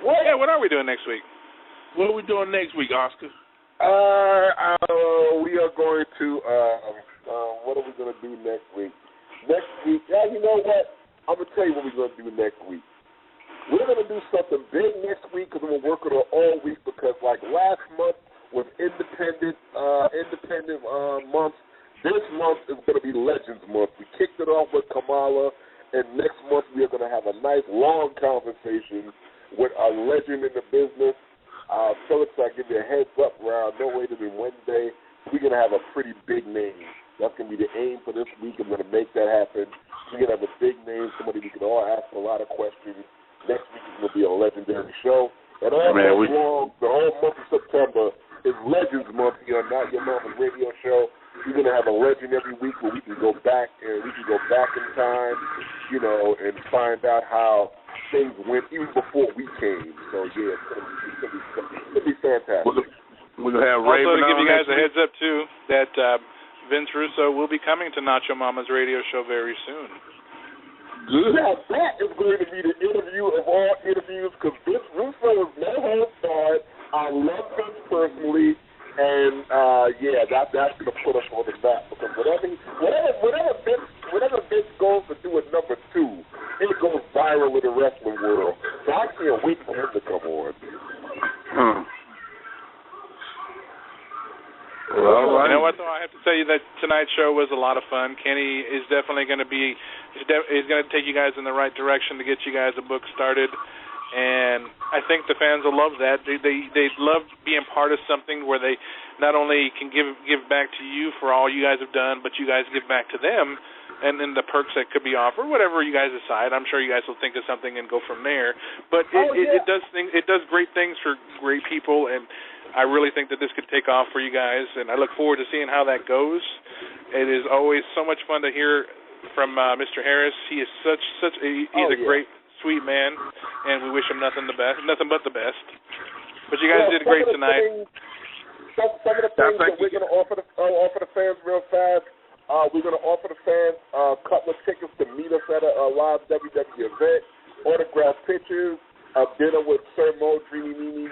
What are we doing next week? What are we doing next week, Oscar? We are going to, what are we going to do next week? Next week, you know what? I'm going to tell you what we're going to do next week. We're going to do something big next week because we're working on all week because, like, last month was independent month. This month is going to be Legends Month. We kicked it off with Kamala, and next month we are going to have a nice, long conversation with a legend in the business. Felix, I give you a heads up, around no later than Wednesday, we're going to have a pretty big name. That's going to be the aim for this week. I'm going to make that happen. We're going to have a big name, somebody we can all ask a lot of questions. Next week is going to be a legendary show. And all month long, the whole month of September is Legends Month here on Not Your Mama's radio show. We're going to have a legend every week where we can go back and we can go back in time, you know, and find out how things went even before we came. So, yeah, it's going to be fantastic. We're going to have also, Raven to give you guys on a heads up, too, that Vince Russo will be coming to Not Your Mama's radio show very soon. Now, that is going to be the interview of all interviews because Vince Russo is no holds barred. I love Vince personally. And, that's going to put us on the map because whatever Vince goes to do at number 2, it goes viral in the wrestling world. So I can't wait for him to come on. Well, you know what, though? I have to tell you that tonight's show was a lot of fun. Kenny is definitely going to be he's going to take you guys in the right direction to get you guys a book started. And I think the fans will love that. They love being part of something where they not only can give back to you for all you guys have done, but you guys give back to them and then the perks that could be offered, whatever you guys decide. I'm sure you guys will think of something and go from there. But it does great things for great people, and I really think that this could take off for you guys, and I look forward to seeing how that goes. It is always so much fun to hear from Mr. Harris. He is he's a great, sweet man, and we wish him nothing but the best. But you guys did great tonight. Some of the things that we're going to offer the fans real fast. We're going to offer the fans a couple of tickets to meet us at a live WWE event, autograph pictures, a dinner with Sir Mo, Dreamy Mimi,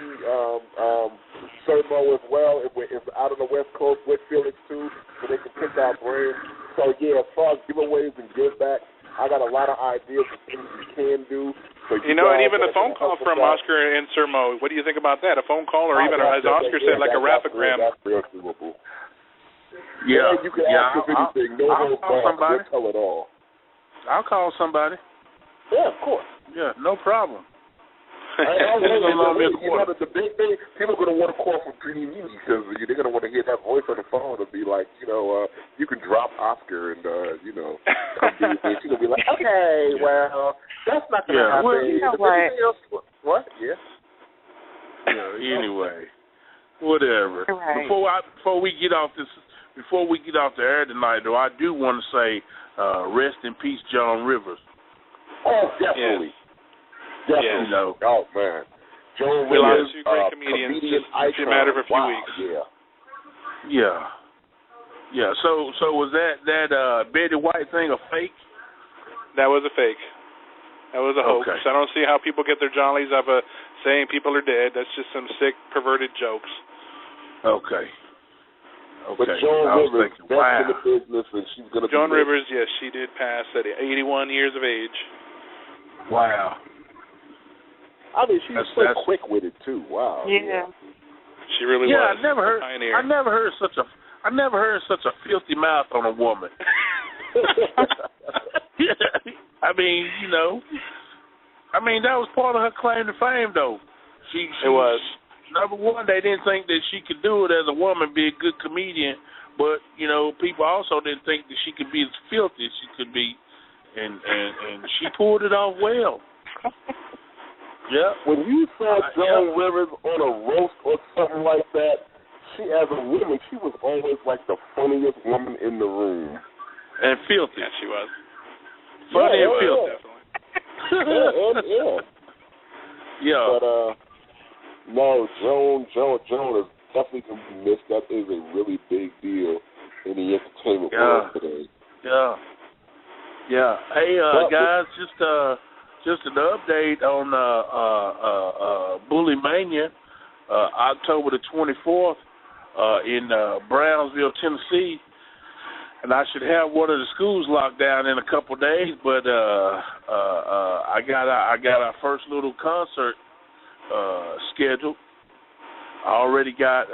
Sir Mo as well. It's out on the West Coast with Felix too, so they can pick our brains. So yeah, as far as giveaways and give back, I got a lot of ideas of things we can do. So and even a phone call from Oscar and Sir Mo. What do you think about that? A phone call, or even, as Oscar said, like a rapogram? That's real doable. Yeah, you can ask us anything. No, we'll tell it all. I'll call somebody. Yeah, of course. Yeah, no problem. The big thing, people are going to want to call from Dreamy Mimi because they're going to want to hear that voice on the phone and be like, you can drop Oscar and, come do this. She's going to be like, okay, well, that's not going to happen. Well, you know what? What? Yeah. Anyway, whatever. Right. Before we get off the air tonight, though, I do want to say, rest in peace, Joan Rivers. Oh, definitely. Yes. Definitely. Yes. Oh, man. Joan We Rivers, lost two great comedians comedian just in a matter of a few weeks. Yeah. So was that Betty White thing a fake? That was a fake. That was a hoax. Okay. I don't see how people get their jollies off of saying people are dead. That's just some sick, perverted jokes. Okay. But Joan Rivers, best in the business, and she's going to be Joan Rivers, yes, she did pass at 81 years of age. Wow. I mean, she's so quick with it too. Wow. Yeah. She really was. I never heard such a filthy mouth on a woman. I mean, that was part of her claim to fame, though. It was. Number one, they didn't think that she could do it as a woman, be a good comedian, but people also didn't think that she could be as filthy as she could be, and she pulled it off well. Yeah. When you saw Joan Rivers on a roast or something like that, she, as a woman, she was always like the funniest woman in the room. And filthy. Yeah, she was. Funny and filthy. Definitely. Yeah. But, no, Joan is definitely going to be missed. That is a really big deal in the entertainment world today. Yeah. Hey, guys, just an update on Bully Mania, October the 24th in Brownsville, Tennessee. And I should have one of the schools locked down in a couple of days, but I got our first little concert scheduled. I already got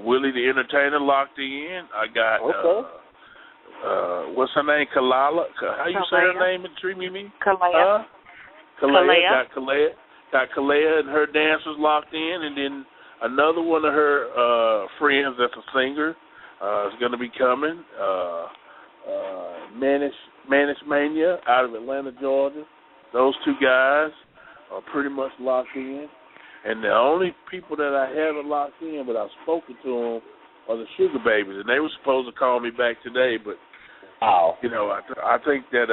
Willie the Entertainer locked in. I got what's her name? Kamala. How you say her name? Dreamy me. Kalea. Kalea. Got Kalea and her dancers locked in, and then another one of her friends that's a singer is going to be coming. Manish Mania out of Atlanta, Georgia. Those two guys are pretty much locked in. And the only people that I haven't locked in, but I've spoken to them, are the Sugar Babies, and they were supposed to call me back today, but I think that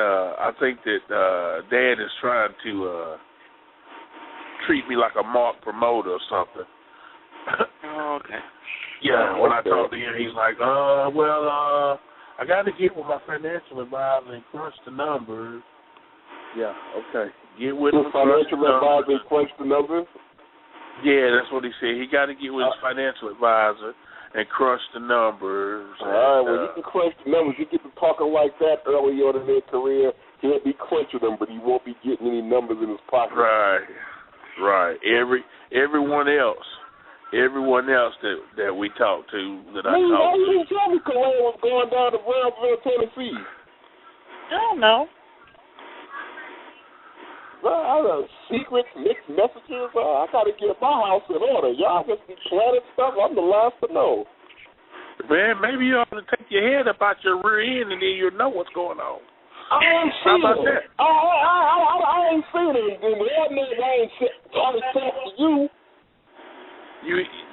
Dad is trying to treat me like a mark promoter or something. Oh, okay. Yeah, when I talked to him, he's like, I got to get with my financial advisor and crunch the numbers. Yeah, okay. Get with him. Financial advisor and crunch the numbers? Yeah, that's what he said. He got to get with his financial advisor and crunch the numbers. All right, well, you can crunch the numbers. You get to talking like that early on in their career, he'll be crunching them, but he won't be getting any numbers in his pocket. Right. Everyone else everyone else that we talked to, that I Man, talked why you to. didn't tell me Kamala was going down to Brownsville, Tennessee? I don't know. Well, I got secrets, mixed messages. I got to get my house in order. Y'all just be planning stuff. I'm the last to know. Man, maybe you ought to take your head up out your rear end and then you'll know what's going on. I ain't seen it. I ain't seen it. And I ain't talking to you.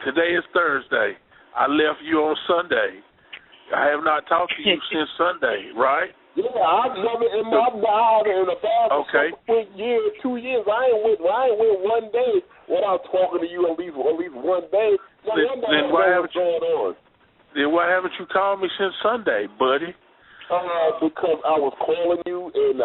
Today is Thursday. I left you on Sunday. I have not talked to you since Sunday, right? Yeah, I've never in my life in about subsequent year, 2 years. I ain't went 1 day without talking to you at least 1 day. Then why haven't you called me since Sunday, buddy? Because I was calling you and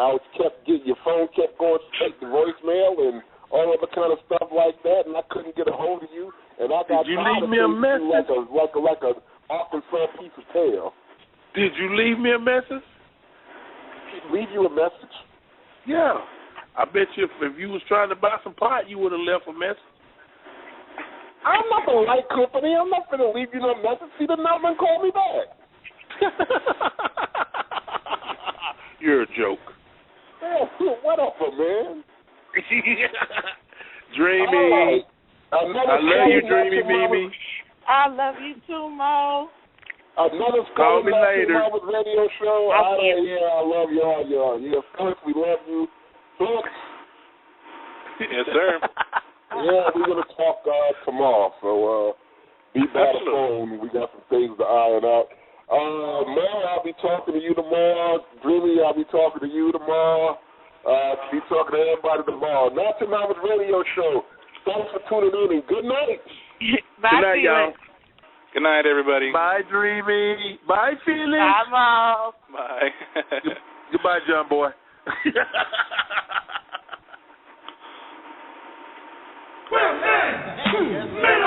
your phone kept going straight to voicemail and all other kind of stuff like that, and I couldn't get a hold of you. And I got Did you leave me a message? Like a Arkansas piece of tail. Did you leave me a message? Leave you a message? Yeah. I bet you if you was trying to buy some pot, you would have left a message. I'm not the light company. I'm not going to leave you no message. See the number and call me back. You're a joke. Yeah, whatever, man. Dreamy. Right. I love you, Dreamy Mimi. I love you too, Mo. Another Call me later. Momma's radio show. I love y'all. Yeah, Felix, we love you. Felix. Yes, sir. Yeah, we're going to talk tomorrow. So be by the phone. We got some things to iron out. Mel, I'll be talking to you tomorrow. Dreamy, I'll be talking to you tomorrow. Be talking to everybody tomorrow. Not to Momma's radio show. Thanks for tuning in and good night. Bye, good night, y'all. Good night, everybody. Bye, Dreamy. Bye, Felix. Bye, Mo. Bye. Goodbye, John boy. Well, hey, men